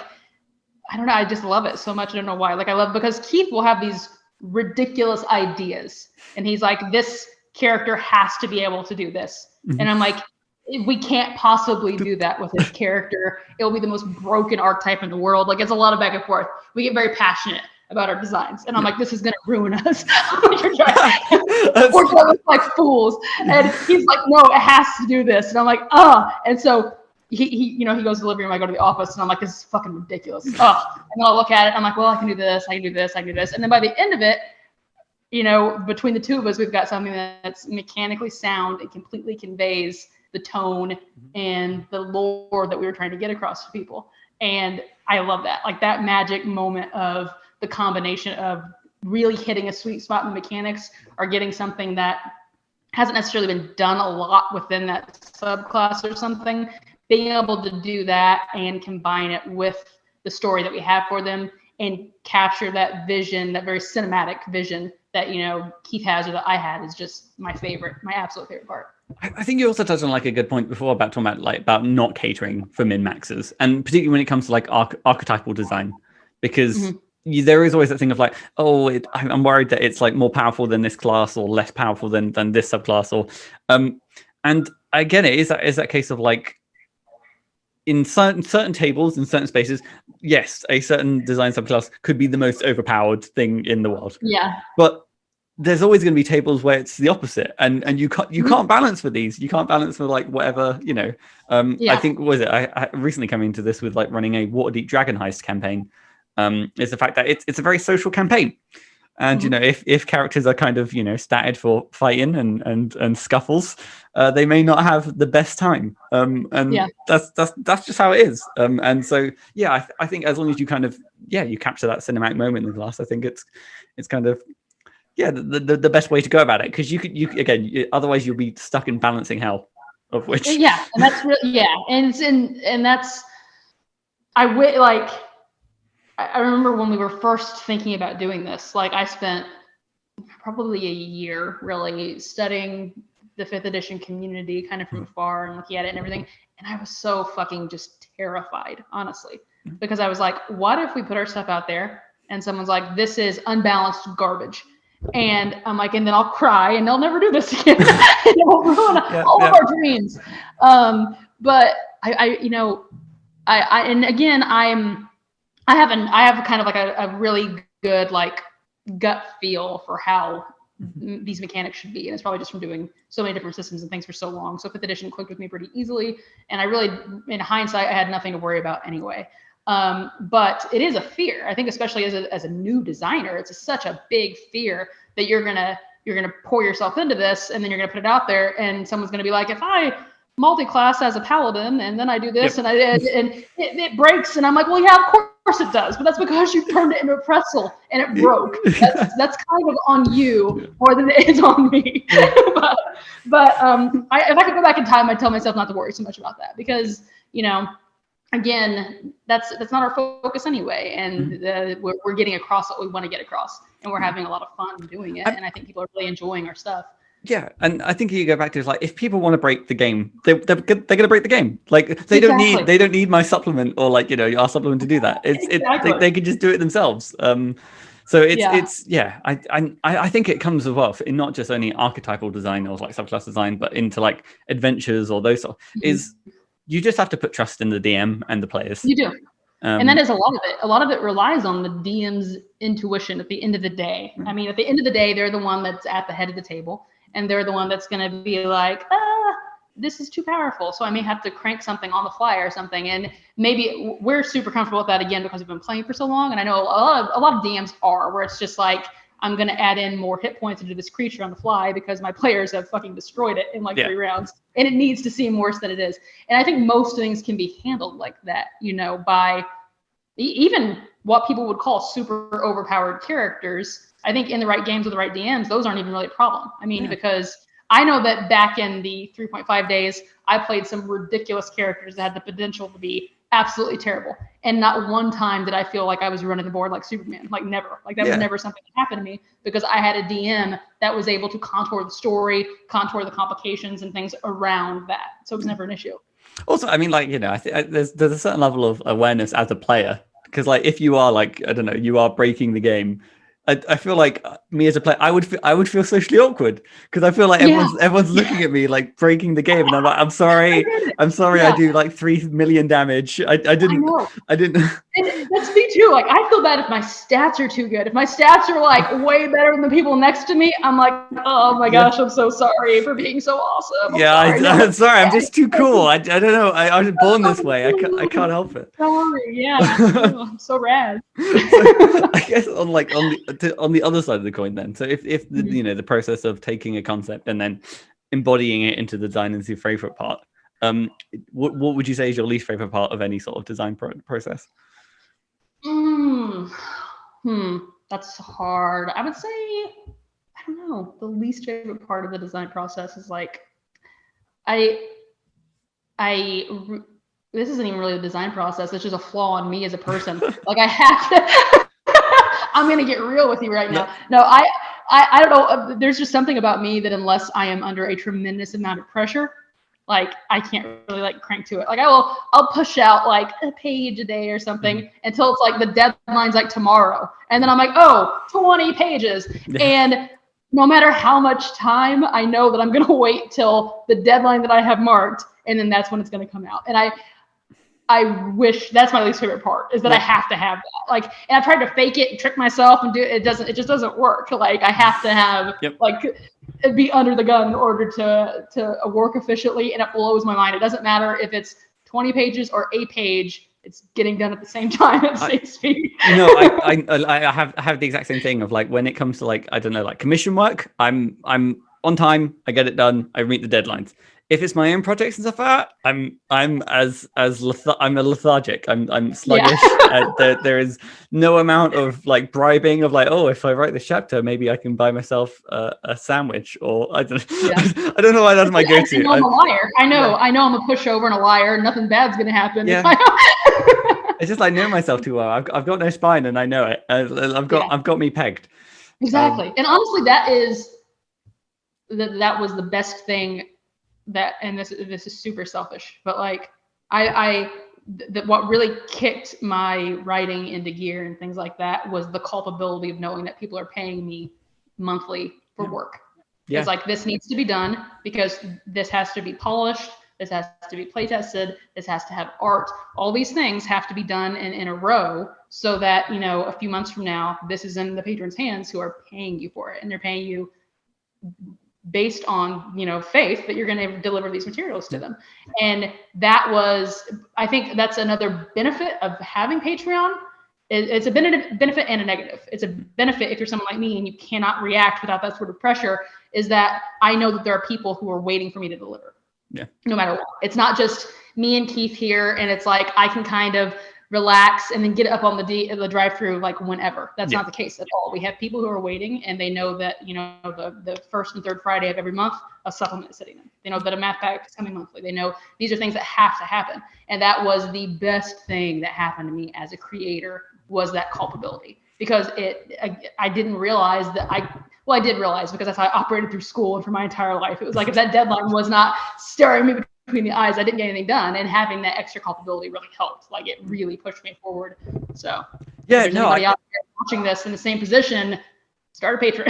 I don't know, I just love it so much. I don't know why. Like I love, because Keith will have these ridiculous ideas, and he's like, this character has to be able to do this. Mm-hmm. And I'm like, we can't possibly do that with his character. It'll be the most broken archetype in the world. Like it's a lot of back and forth. We get very passionate about our designs, and I'm like, this is gonna ruin us. We're gonna look like fools. And he's like, no, it has to do this. And I'm like, and so he goes to the living room, I go to the office, and I'm like, this is fucking ridiculous. And then I'll look at it, I'm like, well, I can do this, I can do this, I can do this. And then by the end of it, between the two of us, we've got something that's mechanically sound and completely conveys the tone and the lore that we were trying to get across to people. And I love that, like that magic moment of the combination of really hitting a sweet spot in the mechanics or getting something that hasn't necessarily been done a lot within that subclass or something, being able to do that and combine it with the story that we have for them and capture that vision, that very cinematic vision that, Keith has or that I had is just my absolute favorite part. I think you also touched on like a good point before about talking about about not catering for min-maxes, and particularly when it comes to like archetypal design, because there is always that thing of like, I'm worried that it's like more powerful than this class or less powerful than this subclass, or and again, it is that case of like in certain tables in certain spaces, yes, a certain design subclass could be the most overpowered thing in the world. Yeah, but there's always going to be tables where it's the opposite, and you can't balance with these. You can't balance with like whatever I think I recently came into this with like running a Waterdeep Dragon Heist campaign. Is the fact that it's a very social campaign, and if characters are kind of statted for fighting and scuffles, they may not have the best time. That's just how it is. And so I think as long as you kind of you capture that cinematic moment in the class, I think it's kind of the best way to go about it, because otherwise you'll be stuck in balancing hell, of which and that's really and that's I remember when we were first thinking about doing this, like I spent probably a year really studying the 5th edition community kind of from afar and looking at it and everything, and I was so fucking just terrified, honestly, because I was like, what if we put our stuff out there and someone's like, this is unbalanced garbage, and I'm like, and then I'll cry and they'll never do this again. It'll ruin all of our dreams. But I have kind of like a really good like gut feel for how these mechanics should be, and it's probably just from doing so many different systems and things for so long. So 5th edition clicked with me pretty easily, and I really, in hindsight, I had nothing to worry about anyway. But it is a fear, I think, especially as a new designer. It's such a big fear that you're gonna pour yourself into this, and then you're gonna put it out there, and someone's gonna be like, if I multi-class as a paladin and then I do this and it breaks, and I'm like, well, yeah, of course it does, but that's because you turned it into a pretzel and it broke. That's kind of on you more than it is on me. but if I could go back in time, I'd tell myself not to worry so much about that, because again, that's not our focus anyway, and we're getting across what we want to get across, and we're having a lot of fun doing it, and I think people are really enjoying our stuff. Yeah, and I think you go back to, like, if people want to break the game, they're gonna break the game. Like, they don't need my supplement or like our supplement to do that. They can just do it themselves. So I think it comes as well in not just only archetypal design or like subclass design, but into like adventures or those is you just have to put trust in the DM and the players. You do. And that is a lot of it. A lot of it relies on the DM's intuition at the end of the day. I mean, at the end of the day, they're the one that's at the head of the table, and they're the one that's going to be like, this is too powerful, so I may have to crank something on the fly or something. And maybe we're super comfortable with that, again, because we've been playing for so long. And I know a lot of DMs are, where it's just like, I'm going to add in more hit points into this creature on the fly because my players have fucking destroyed it in like 3 rounds, and it needs to seem worse than it is. And I think most things can be handled like that, by even what people would call super overpowered characters. I think in the right games with the right DMs, those aren't even really a problem. I mean, because I know that back in the 3.5 days, I played some ridiculous characters that had the potential to be absolutely terrible. And not one time did I feel like I was running the board like Superman. Like, never. Like, that was never something that happened to me, because I had a DM that was able to contour the story, contour the complications and things around that. So it was never an issue. Also, I mean, like, I think there's a certain level of awareness as a player, because like, if you are like, I don't know, you are breaking the game, I feel like me as a player, I would feel socially awkward, because I feel like everyone's looking at me like breaking the game, and I'm like, I'm sorry, I do like 3 million damage. I didn't. And that's me too. Like, I feel bad if my stats are too good. If my stats are like way better than the people next to me, I'm like, oh my gosh, I'm so sorry for being so awesome. I'm sorry. I'm just too cool. I don't know. I was born this way. I can't help it. Sorry. I'm so rad. So, I guess on the other side of the coin, then. So if the the process of taking a concept and then embodying it into the design is your favorite part, what would you say is your least favorite part of any sort of design process? That's hard. I would say, I don't know, the least favorite part of the design process is like, this isn't even really the design process, it's just a flaw in me as a person. Like, I have to I'm gonna get real with you right now. No, I don't know, there's just something about me that unless I am under a tremendous amount of pressure, like, I can't really like crank to it. Like, I'll push out like a page a day or something until it's like the deadline's like tomorrow. And then I'm like, 20 pages. And no matter how much time, I know that I'm going to wait till the deadline that I have marked. And then that's when it's going to come out. And I wish, that's my least favorite part, is that I have to have that. Like, and I've tried to fake it and trick myself and do it. It just doesn't work. Like, I have to have be under the gun in order to work efficiently, and it blows my mind. It doesn't matter if it's 20 pages or a page, it's getting done at the same time at 6 feet. I have the exact same thing of like, when it comes to like, I don't know, like commission work, I'm on time, I get it done, I meet the deadlines. If it's my own projects and stuff like that, I'm a lethargic. I'm sluggish. There is no amount of like bribing of like, oh, if I write this chapter, maybe I can buy myself a sandwich, or I don't know why that's my go-to. I know I'm a liar. I know I'm a pushover and a liar. Nothing bad's gonna happen. Yeah. It's just I know myself too well. I've got no spine, and I know it. I've got me pegged. Exactly. And honestly, that was the best thing. That, and this is super selfish, but like what really kicked my writing into gear and things like that was the culpability of knowing that people are paying me monthly for work. It's like, this needs to be done because this has to be polished, this has to be play tested, this has to have art. All these things have to be done in a row so that, you know, a few months from now, this is in the patrons' hands who are paying you for it, and they're paying you based on, you know, faith that you're going to deliver these materials to them. And that was, I think that's another benefit of having Patreon. It's a benefit and a negative. It's a benefit if you're someone like me and you cannot react without that sort of pressure, is that I know that there are people who are waiting for me to deliver. Yeah. No matter what. It's not just me and Keith here, and it's like I can kind of relax and then get up on the DriveThru like whenever. That's not the case at all. We have people who are waiting, and they know that, you know, the first and third Friday of every month, a supplement is hitting them. They know that a math pack is coming monthly. They know these are things that have to happen. And that was the best thing that happened to me as a creator, was that culpability. Because I didn't realize that I did realize, because that's how I operated through school and for my entire life. It was like, if that deadline was not staring me between the eyes, I didn't get anything done. And having that extra culpability really helped. Like, it really pushed me forward. So yeah, if there's anybody out there watching this in the same position, start a Patreon.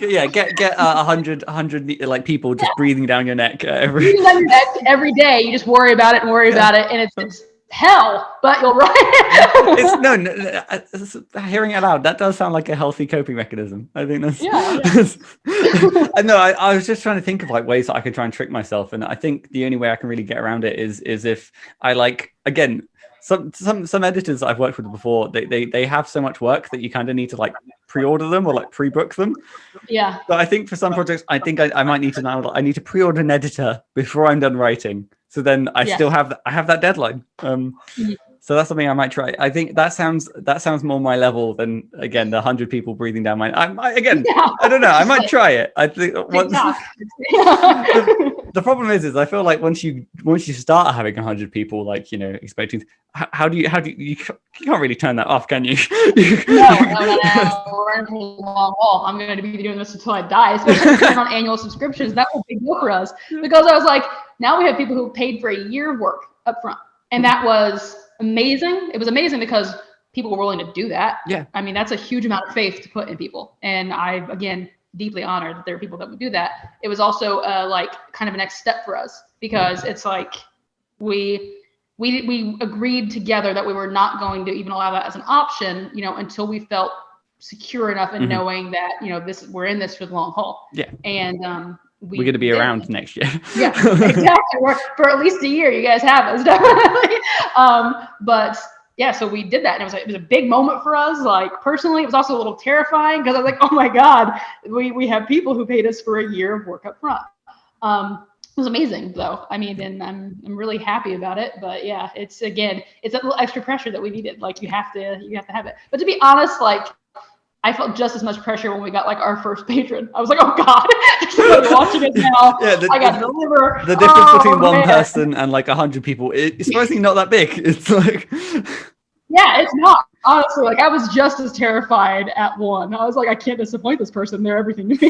Yeah, get 100 like people just breathing down your neck every day. You just worry about it and worry about it, and it's hell, but you'll write it. No, hearing it out, that does sound like a healthy coping mechanism. I think that's no, I was just trying to think of like ways that I could try and trick myself, and I think the only way I can really get around it is if I, like, again, some editors that I've worked with before, they have so much work that you kind of need to like pre-order them or like pre-book them. Yeah. So I think for some projects, I think I might need to now, I need to pre-order an editor before I'm done writing. So then I still have that deadline. So that's something I might try. I think that sounds more my level than, again, the 100 people breathing down my. I don't know. I might try it. I think the problem is I feel like once you start having 100 people, like, you know, expecting, how do you can't really turn that off, can you? No. We're in a long haul. I'm going to be doing this until I die, especially on annual subscriptions. That was a big deal for us, because I was like, now we have people who paid for a year of work up front, and that was amazing. It was amazing because people were willing to do that. Yeah. I mean, that's a huge amount of faith to put in people. And I, again, deeply honored that there are people that would do that. It was also like kind of a next step for us, because it's like we agreed together that we were not going to even allow that as an option, you know, until we felt secure enough in knowing that, you know, we're in this for the long haul. Yeah. And we're going to be around next year. Yeah, exactly. For at least a year, you guys have us, definitely. But yeah, so we did that, and it was a big moment for us. Like, personally, it was also a little terrifying, because I was like, oh my God, we have people who paid us for a year of work up front. It was amazing, though. I mean, and I'm really happy about it. But yeah, it's a little extra pressure that we needed. Like, you have to have it. But to be honest, like, I felt just as much pressure when we got like our first patron. I was like, oh God, somebody watching it now. Yeah, I got to deliver. The difference between one person and like 100 people, it's surprisingly not that big. It's like, yeah, it's not. Honestly, like, I was just as terrified at one. I was like, I can't disappoint this person. They're everything to me.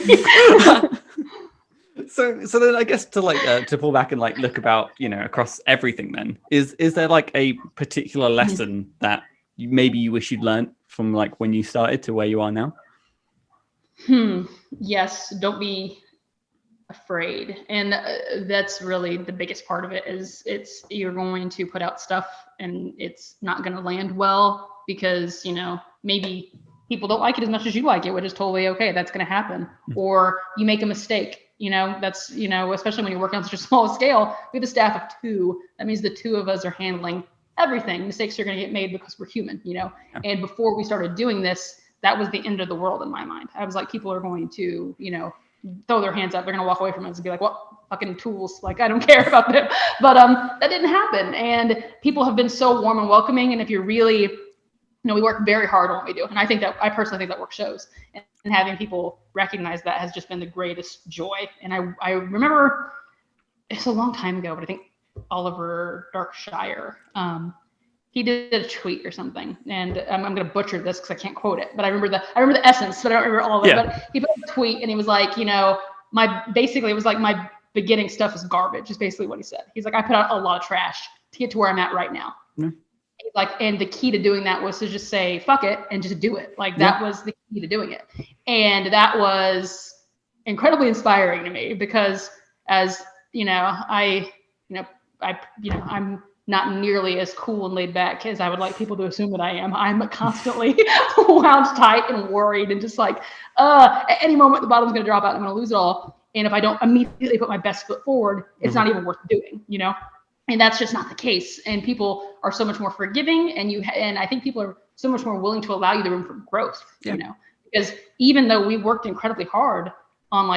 So then I guess to pull back and like look about, you know, across everything, then is there like a particular lesson that maybe you wish you'd learned from like when you started to where you are now? Yes, don't be afraid. And that's really the biggest part of it, is you're going to put out stuff and it's not going to land well, because, you know, maybe people don't like it as much as you like it, which is totally okay. That's going to happen. Or you make a mistake, you know, that's, you know, especially when you're working on such a small scale. We have a staff of 2. That means the 2 of us are handling everything. Mistakes are going to get made because we're human, you know. And before we started doing this, that was the end of the world in my mind. I was like, people are going to, you know, throw their hands up. They're going to walk away from us and be like, what fucking tools? Like, I don't care about them. But that didn't happen. And people have been so warm and welcoming. And if you're really, we work very hard on what we do. And I personally think that work shows. And having people recognize that has just been the greatest joy. And I remember, it's a long time ago, but I think Oliver Darkshire, he did a tweet or something, and I'm going to butcher this because I can't quote it, but I remember the essence, but I don't remember all of it. Yeah. But he put a tweet and he was like, it was like my beginning stuff is garbage, is basically what he said. He's like, I put out a lot of trash to get to where I'm at right now. Mm. He's like, and the key to doing that was to just say, fuck it, and just do it. Like that was the key to doing it. And that was incredibly inspiring to me because as, I'm not nearly as cool and laid back as I would like people to assume that I am. I'm constantly wound tight and worried and just like, at any moment the bottom's going to drop out and I'm going to lose it all. And if I don't immediately put my best foot forward, it's not even worth doing, And that's just not the case. And people are so much more forgiving, and I think people are so much more willing to allow you the room for growth, because even though we worked incredibly hard on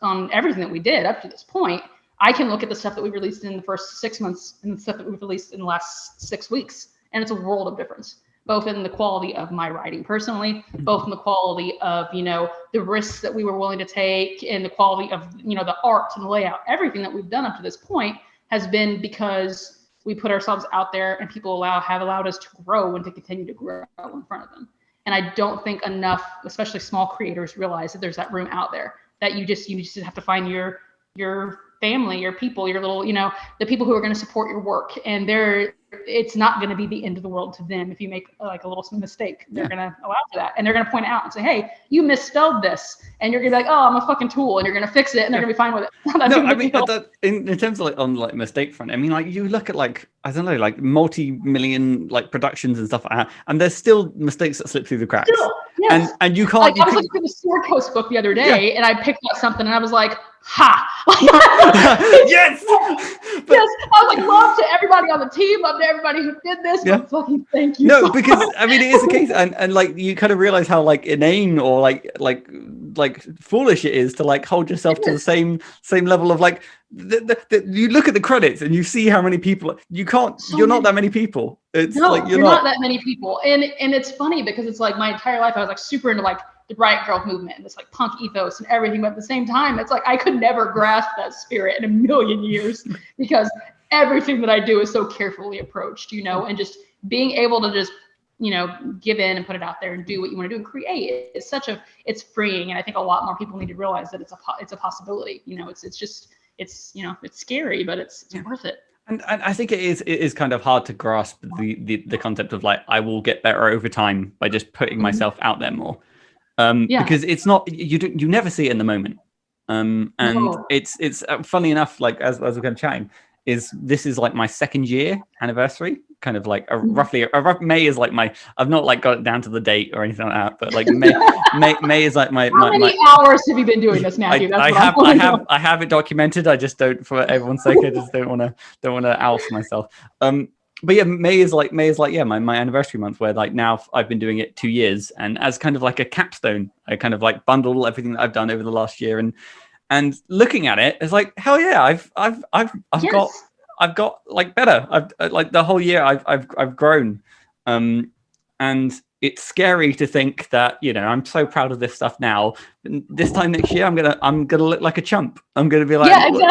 on everything that we did up to this point, I can look at the stuff that we released in the first 6 months and the stuff that we've released in the last 6 weeks, and it's a world of difference, both in the quality of my writing personally, both in the quality of, the risks that we were willing to take, and the quality of, the art and the layout. Everything that we've done up to this point has been because we put ourselves out there and people have allowed us to grow and to continue to grow in front of them. And I don't think enough, especially small creators, realize that there's that room out there, that you just have to find your family, your people, your little, the people who are going to support your work. And it's not going to be the end of the world to them if you make like a little mistake. They're going to allow for that. And they're going to point it out and say, hey, you misspelled this. And you're going to be like, oh, I'm a fucking tool. And you're going to fix it. And they're going to be fine with it. No, I mean, in terms of on mistake front, I mean, like you look at I don't know, like multi-million productions and stuff like that, and there's still mistakes that slip through the cracks. Still, yes. And you can't. I was looking through the Sword Coast book the other day, and I picked up something, and I was like, ha! Yes! Yes! I was like, love to everybody on the team, love to everybody who did this, but fucking thank you. No, because I mean, it is the case, and you kind of realize how inane or like foolish it is to hold yourself to the same level of you look at the credits and you see how many people you're not that many people. It's you're not that many people, and it's funny because it's my entire life I was super into the Riot Girl movement and this punk ethos and everything, but at the same time it's I could never grasp that spirit in a million years because everything that I do is so carefully approached, and just being able to just give in and put it out there and do what you want to do and create is it's freeing. And I think a lot more people need to realize that it's a possibility. It's scary, but it's worth it. And I think it is kind of hard to grasp the concept of I will get better over time by just putting myself out there more. Because it's not, you never see it in the moment. And it's funny enough, as we're kind of chatting, this is my second year anniversary, kind of roughly May is I've not got it down to the date or anything like that, but May is my how many hours have you been doing this, Matthew? I have it documented. I just don't, for everyone's sake, I just don't want to oust myself. But yeah, May is my anniversary month, where now I've been doing it 2 years, and as kind of a capstone, I kind of bundle everything that I've done over the last year, and looking at it, it's hell yeah, I've got better. I've the whole year I've grown, and it's scary to think that I'm so proud of this stuff now. This time next year, I'm gonna look like a chump. I'm gonna be exactly.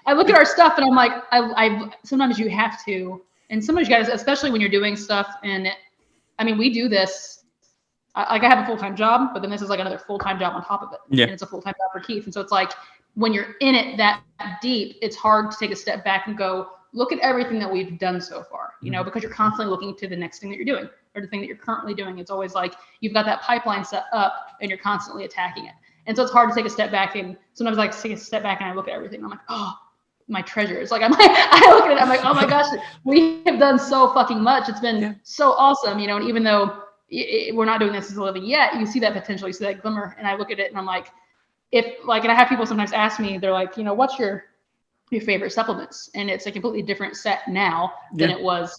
I look at our stuff and I'm I sometimes you have to, and sometimes you guys, especially when you're doing stuff, and I mean we do this. I have a full-time job, but then this is another full-time job on top of it. Yeah. And it's a full-time job for Keith. And so it's when you're in it that deep, it's hard to take a step back and go, look at everything that we've done so far, because you're constantly looking to the next thing that you're doing or the thing that you're currently doing. It's always you've got that pipeline set up and you're constantly attacking it. And so it's hard to take a step back, and sometimes I take a step back and I look at everything and I'm oh, my treasures. I look at it, I'm oh my gosh, we have done so fucking much. It's been so awesome, and even though we're not doing this as a living yet, you see that potential, you see that glimmer, and I look at it and I'm and I have people sometimes ask me, they're what's your favorite supplements? And it's a completely different set now than it was,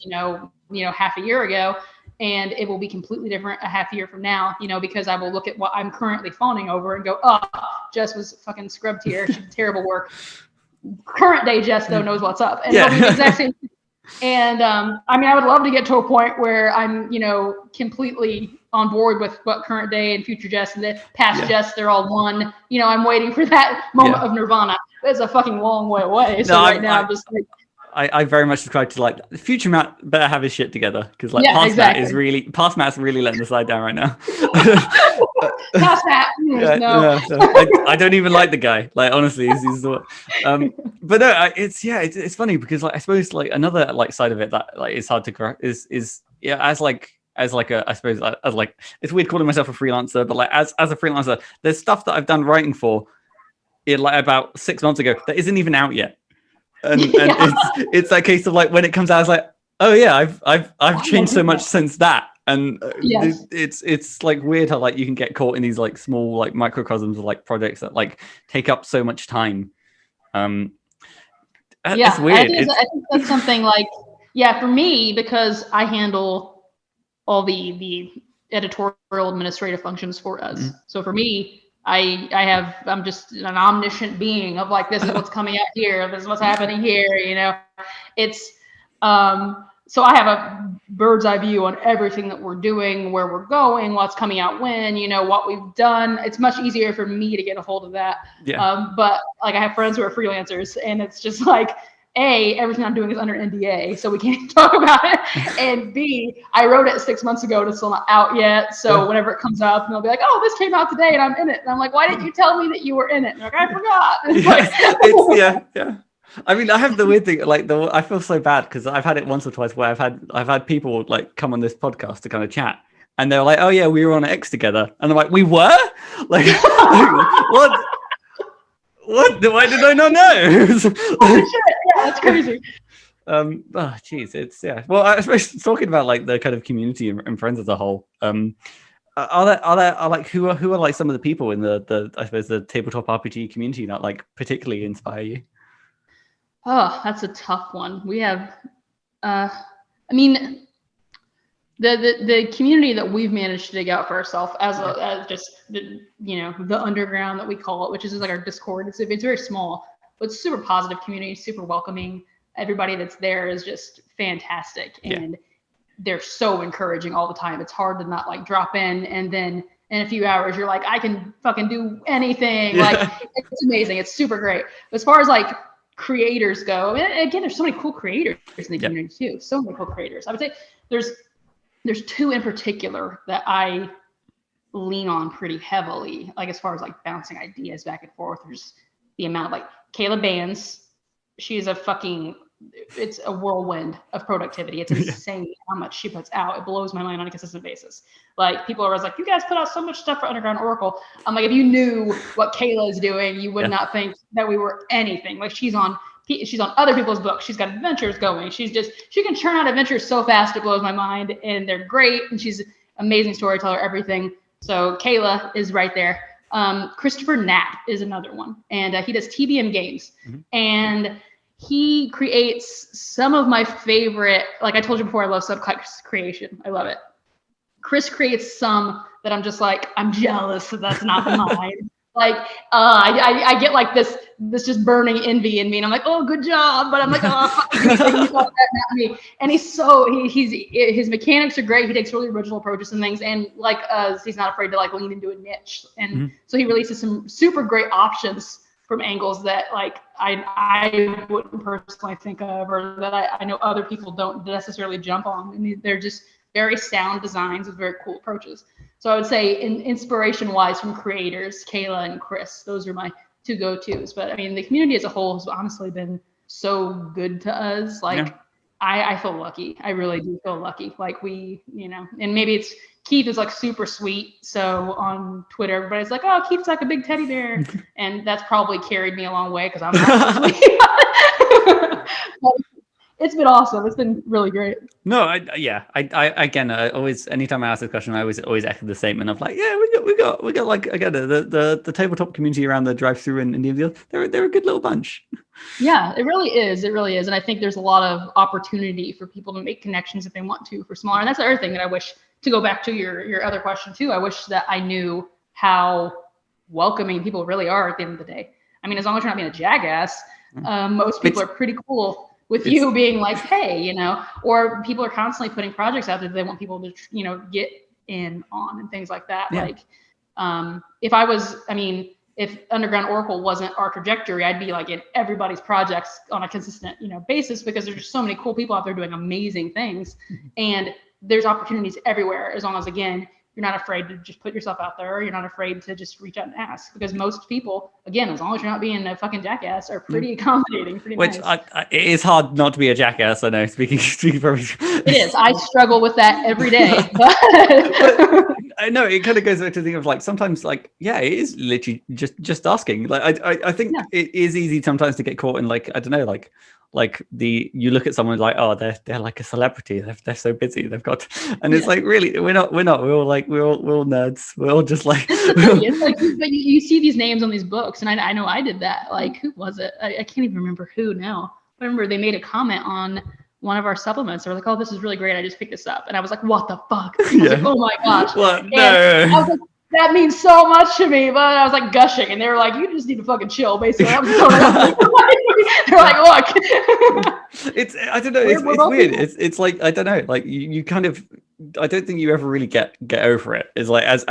half a year ago. and it will be completely different a half year from now, because I will look at what I'm currently fawning over and go, oh, Jess was fucking scrubbed here. She did terrible work. Current day Jess, though, knows what's up. And it'll be the exact same thing. And I would love to get to a point where I'm, completely on board with what current day and future Jess and the past Jess, they're all one. I'm waiting for that moment of nirvana. It's a fucking long way away. So now I'm just like, I very much subscribe to like the future Matt better have his shit together, because like past Matt's really letting the side down right now. Past Matt, no. So I don't even like the guy. Like honestly, he's the but no, it's funny because like I suppose like another like side of it that like is hard to correct is as a I suppose as like it's weird calling myself a freelancer, but like as a freelancer, there's stuff that I've done writing for it like about 6 months ago that isn't even out yet. And it's that case of like when it comes out, it's like, oh yeah, I've changed so much since that, and it's like weird how like you can get caught in these like small like microcosms of like projects that like take up so much time. It's weird. I think that's something like for me, because I handle all the editorial administrative functions for us. Mm-hmm. So for me, I'm just an omniscient being of like, this is what's coming out here. This is what's happening here. It's, so I have a bird's eye view on everything that we're doing, where we're going, what's coming out when, what we've done. It's much easier for me to get a hold of that. Yeah. But like I have friends who are freelancers, and it's just like, A, everything I'm doing is under NDA, so we can't talk about it. And B, I wrote it 6 months ago and it's still not out yet. So whenever it comes up, they'll be like, oh, this came out today and I'm in it. And I'm like, why didn't you tell me that you were in it? And like, I forgot. Yeah. I mean, I have the weird thing, like I feel so bad because I've had it once or twice where I've had people like come on this podcast to kind of chat, and they're like, oh yeah, we were on X together. And I'm like, we were? Like what? What? Why did I not know? Oh, shit. Yeah, that's crazy. It's Well, I suppose talking about like the kind of community and friends as a whole. Are there like who are like some of the people in the I suppose the tabletop RPG community that like particularly inspire you? Oh, that's a tough one. We have, the community that we've managed to dig out for ourselves as just the underground that we call it, which is just like our Discord. It's very small, but it's super positive community, super welcoming. Everybody that's there is just fantastic, and they're so encouraging all the time. It's hard to not like drop in, and then in a few hours you're like, I can fucking do anything. Like it's amazing. It's super great. As far as like creators go, and again, there's so many cool creators in the community too. So many cool creators. I would say there's two in particular that I lean on pretty heavily, like as far as like bouncing ideas back and forth. There's the amount of like Kayla Bands. She's it's a whirlwind of productivity. It's insane how much she puts out. It blows my mind on a consistent basis. Like people are always like, you guys put out so much stuff for Underground Oracle. I'm like, if you knew what Kayla is doing, you would not think that we were anything. Like she's on other people's books. She's got adventures going. She can churn out adventures so fast, it blows my mind, and they're great. And she's an amazing storyteller, everything. So Kayla is right there. Christopher Knapp is another one, and he does TBM games, and he creates some of my favorite, like I told you before, I love subclass creation. I love it. Chris creates some that I'm just like, I'm jealous that that's not mine. Like, I get like this just burning envy in me, and I'm like, oh, good job, but I'm like, oh, me. And his mechanics are great. He takes really original approaches and things, and like he's not afraid to like lean into a niche, and so he releases some super great options from angles that like I wouldn't personally think of, or that I know other people don't necessarily jump on. I mean, they're just very sound designs with very cool approaches. So I would say in inspiration-wise from creators, Kayla and Chris, those are my two go-tos. But I mean, the community as a whole has honestly been so good to us. Like I feel lucky. I really do feel lucky. Like we, and maybe it's Keith is like super sweet. So on Twitter, everybody's like, oh, Keith's like a big teddy bear. And that's probably carried me a long way because I'm not so sweet. It's been awesome. It's been really great. No, I again, always, anytime I ask this question, I always echo the statement of like, we got like, again, the tabletop community around the DriveThru and DMsGuild. They're a good little bunch. Yeah, it really is. It really is. And I think there's a lot of opportunity for people to make connections if they want to for smaller. And that's the other thing that I wish, to go back to your other question too, I wish that I knew how welcoming people really are at the end of the day. I mean, as long as you're not being a jackass, most people are pretty cool with you being like, hey, you know, or people are constantly putting projects out there that they want people to, you know, get in on and things like that. Yeah. Like, if Underground Oracle wasn't our trajectory, I'd be like in everybody's projects on a consistent, you know, basis, because there's just so many cool people out there doing amazing things. And there's opportunities everywhere, as long as, again, you're not afraid to just put yourself out there. You're not afraid to just reach out and ask, because most people, again, as long as you're not being a fucking jackass, are pretty accommodating. Which nice. It is hard not to be a jackass. I know. Speaking for it is. I struggle with that every day. But I know it kind of goes back to the thing of like, sometimes, like, yeah, it is literally just asking. Like, I think it is easy sometimes to get caught in, like, I don't know, you look at someone like, oh, they're like a celebrity, they're so busy, they've got, and it's like, really, we're not, we're all nerds, we're all just like, it's like, but you see these names on these books, and I know I did that. Like, who was it? I can't even remember who now. I remember they made a comment on one of our supplements. They were like, oh, this is really great, I just picked this up. And I was like, what the fuck? I was like, oh my gosh. What? No. I was like, that means so much to me. But I was like gushing, and they were like, you just need to fucking chill, basically. I was they're like, look. I don't know, it's weird. It's like, I don't know, like, you kind of, I don't think you ever really get over it. It's like, as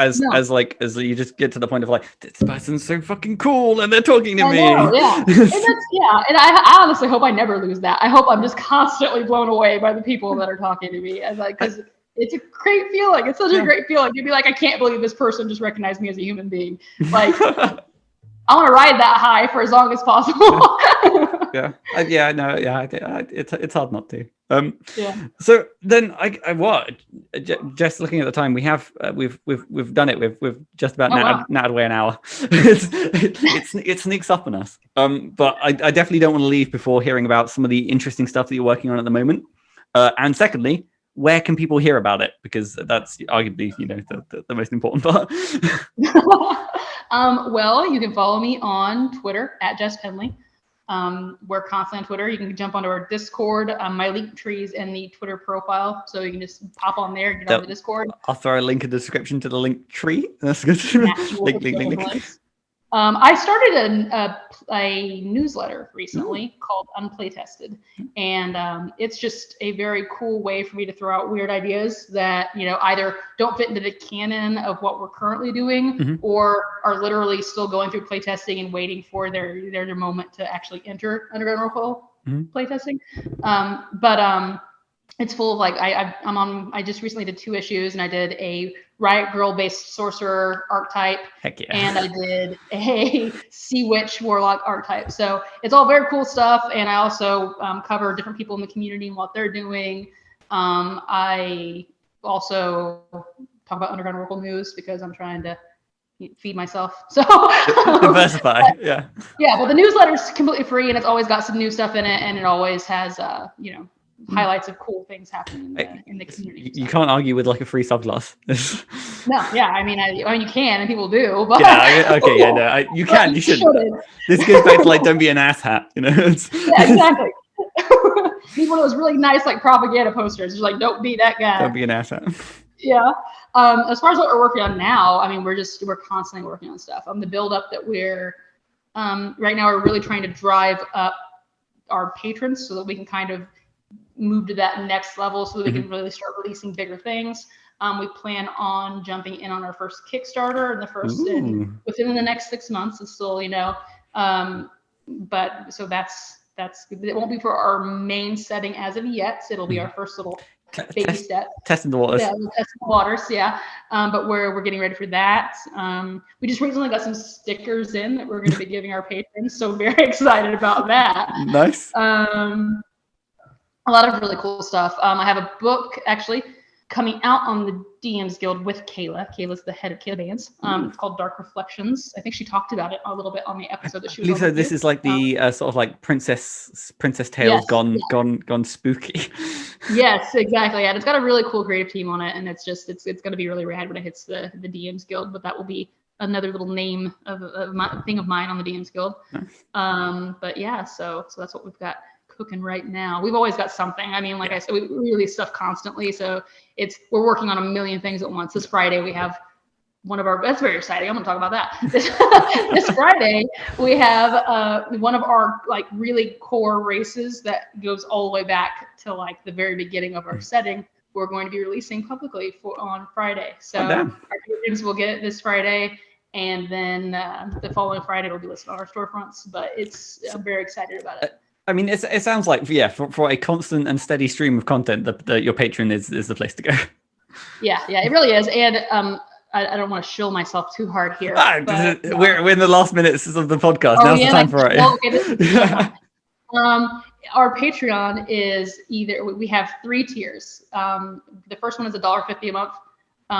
you just get to the point of like, this person's so fucking cool and they're talking to me. Know, yeah. And I honestly hope I never lose that. I hope I'm just constantly blown away by the people that are talking to me, as like, because it's a great feeling. It's such a great feeling. You'd be like, I can't believe this person just recognized me as a human being. Like, I want to ride that high for as long as possible. It's hard not to. So then just looking at the time, we have we've done it. We've just about natted away an hour. It sneaks up on us. But I definitely don't want to leave before hearing about some of the interesting stuff that you're working on at the moment. And secondly, where can people hear about it? Because that's arguably, you know, the most important part. Well, you can follow me on Twitter at Jess Pendley. We're constantly on Twitter. You can jump onto our Discord. My link tree is in the Twitter profile, so you can just pop on there and get on the Discord. I'll throw a link in the description to the link tree. That's good. link. I started a newsletter recently called Unplaytested, and it's just a very cool way for me to throw out weird ideas that, you know, either don't fit into the canon of what we're currently doing, or are literally still going through playtesting and waiting for their moment to actually enter Underground Oracle playtesting. But it's full of, like, I just recently did 2 issues, and I did a Riot Girl based sorcerer archetype. Heck yeah. And I did a Sea Witch Warlock archetype. So it's all very cool stuff. And I also cover different people in the community and what they're doing. I also talk about Underground Oracle news, because I'm trying to feed myself. So diversify. Yeah, but the newsletter's completely free, and it's always got some new stuff in it, and it always has highlights of cool things happening in the community. You can't argue with like a free subclass. No, yeah, I mean, you can, and people do, but you can, you shouldn't. This goes back to like, don't be an asshat, you know. Yeah, exactly. Need one of those really nice like propaganda posters. It's like, don't be that guy. Don't be an asshat. Yeah. As far as what we're working on now, I mean, we're constantly working on stuff. The build up that we're right now, we're really trying to drive up our patrons so that we can kind of move to that next level, so that we can really start releasing bigger things. We plan on jumping in on our first Kickstarter within the next 6 months. It's still, you know, but so that's it won't be for our main setting as of yet. So it'll be our first little baby step. Testing the waters. Yeah, testing the waters. Yeah, but we're getting ready for that. We just recently got some stickers in that we're going to be giving our patrons, so very excited about that. Nice. A lot of really cool stuff. I have a book actually coming out on the DMsGuild with Kayla. Kayla's the head of Kayla Bands. It's called Dark Reflections. I think she talked about it a little bit on the episode that she was on. So this is like the sort of like princess tales gone spooky. Yes, exactly. And it's got a really cool creative team on it, and it's going to be really rad when it hits the DMsGuild. But that will be another little name of my thing of mine on the DMsGuild. Nice. But yeah, so that's what we've got cooking right now. We've always got something. I mean, like I said, we release stuff constantly, so we're working on a million things at once. This Friday we have that's very exciting. I'm gonna talk about that. This Friday we have one of our like really core races that goes all the way back to like the very beginning of our setting. We're going to be releasing publicly on Friday. So our patrons will get it this Friday, and then the following Friday it'll be listed on our storefronts. But I'm very excited about it. I mean, it sounds like for a constant and steady stream of content, your Patreon is the place to go. Yeah, it really is. And I don't want to shill myself too hard here. But, we're in the last minutes of the podcast. Now's the time for it. Our Patreon is we have 3 tiers. The first one is $1.50 a month.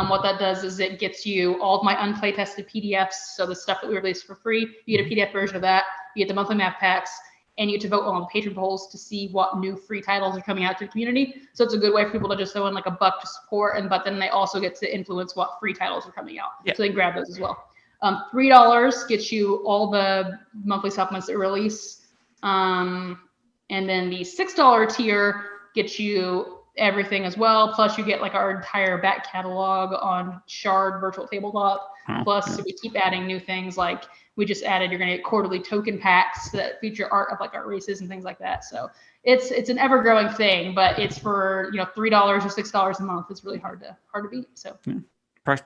What that does is it gets you all of my unplaytested PDFs. So the stuff that we release for free, you get a PDF version of that. You get the monthly map packs, and you get to vote on Patreon polls to see what new free titles are coming out to the community. So it's a good way for people to just throw in like $1 to support, but then they also get to influence what free titles are coming out. So they can grab those as well. $3 gets you all the monthly supplements that release. And then the $6 tier gets you everything as well. Plus you get like our entire back catalog on Shard Virtual Tabletop. Plus we keep adding new things, like we just added, you're going to get quarterly token packs that feature art of like our races and things like that. So it's an ever growing thing, but it's for, $3 or $6 a month. It's really hard to beat. So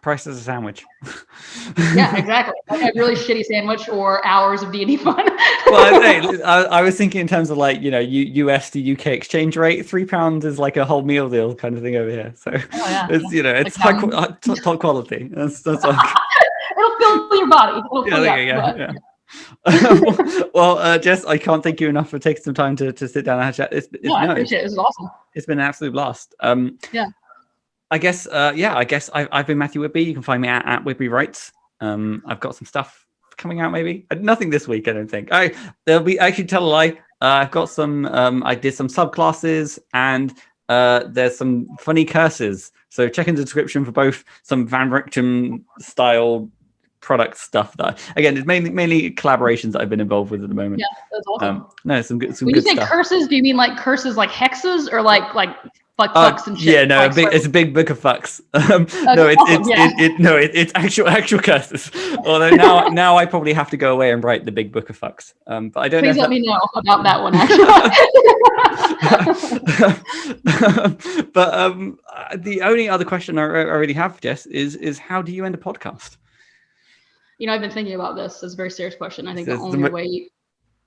price as a sandwich. Yeah, exactly. Like a really shitty sandwich or hours of D&D fun. Well, I was thinking in terms of like, US to UK exchange rate. £3 is like a whole meal deal kind of thing over here. So it's like top quality. That's like, it'll fill your body. It'll fill Well, Jess, I can't thank you enough for taking some time to sit down and have a chat. I appreciate it. This is awesome. It's been an absolute blast. I guess I've been Matthew Whitby. You can find me at Whitby Writes. I've got some stuff coming out, maybe nothing this week, I don't think. There'll be, actually tell a lie, I've got some I did some subclasses, and there's some funny curses, so check in the description for both some Van Richten style product stuff that again it's mainly collaborations that I've been involved with at the moment. That's awesome. Some good when you say stuff. Curses, do you mean like curses like hexes, or like fucks and shit? It's a big book of fucks. It's actual curses. Although now I probably have to go away and write the big book of fucks. But I don't know. Please let me know about that one, actually. But the only other question I really have, Jess, is how do you end a podcast? I've been thinking about this. It's a very serious question. I think the only way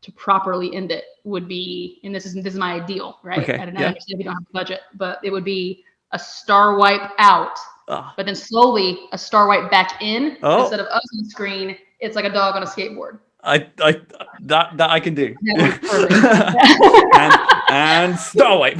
to properly end it would be, and this is my ideal, right? Okay, I don't know if you don't have a budget, but it would be a star wipe out, but then slowly a star wipe back in. Instead of us on the screen, it's like a dog on a skateboard. That I can do. And star wipe.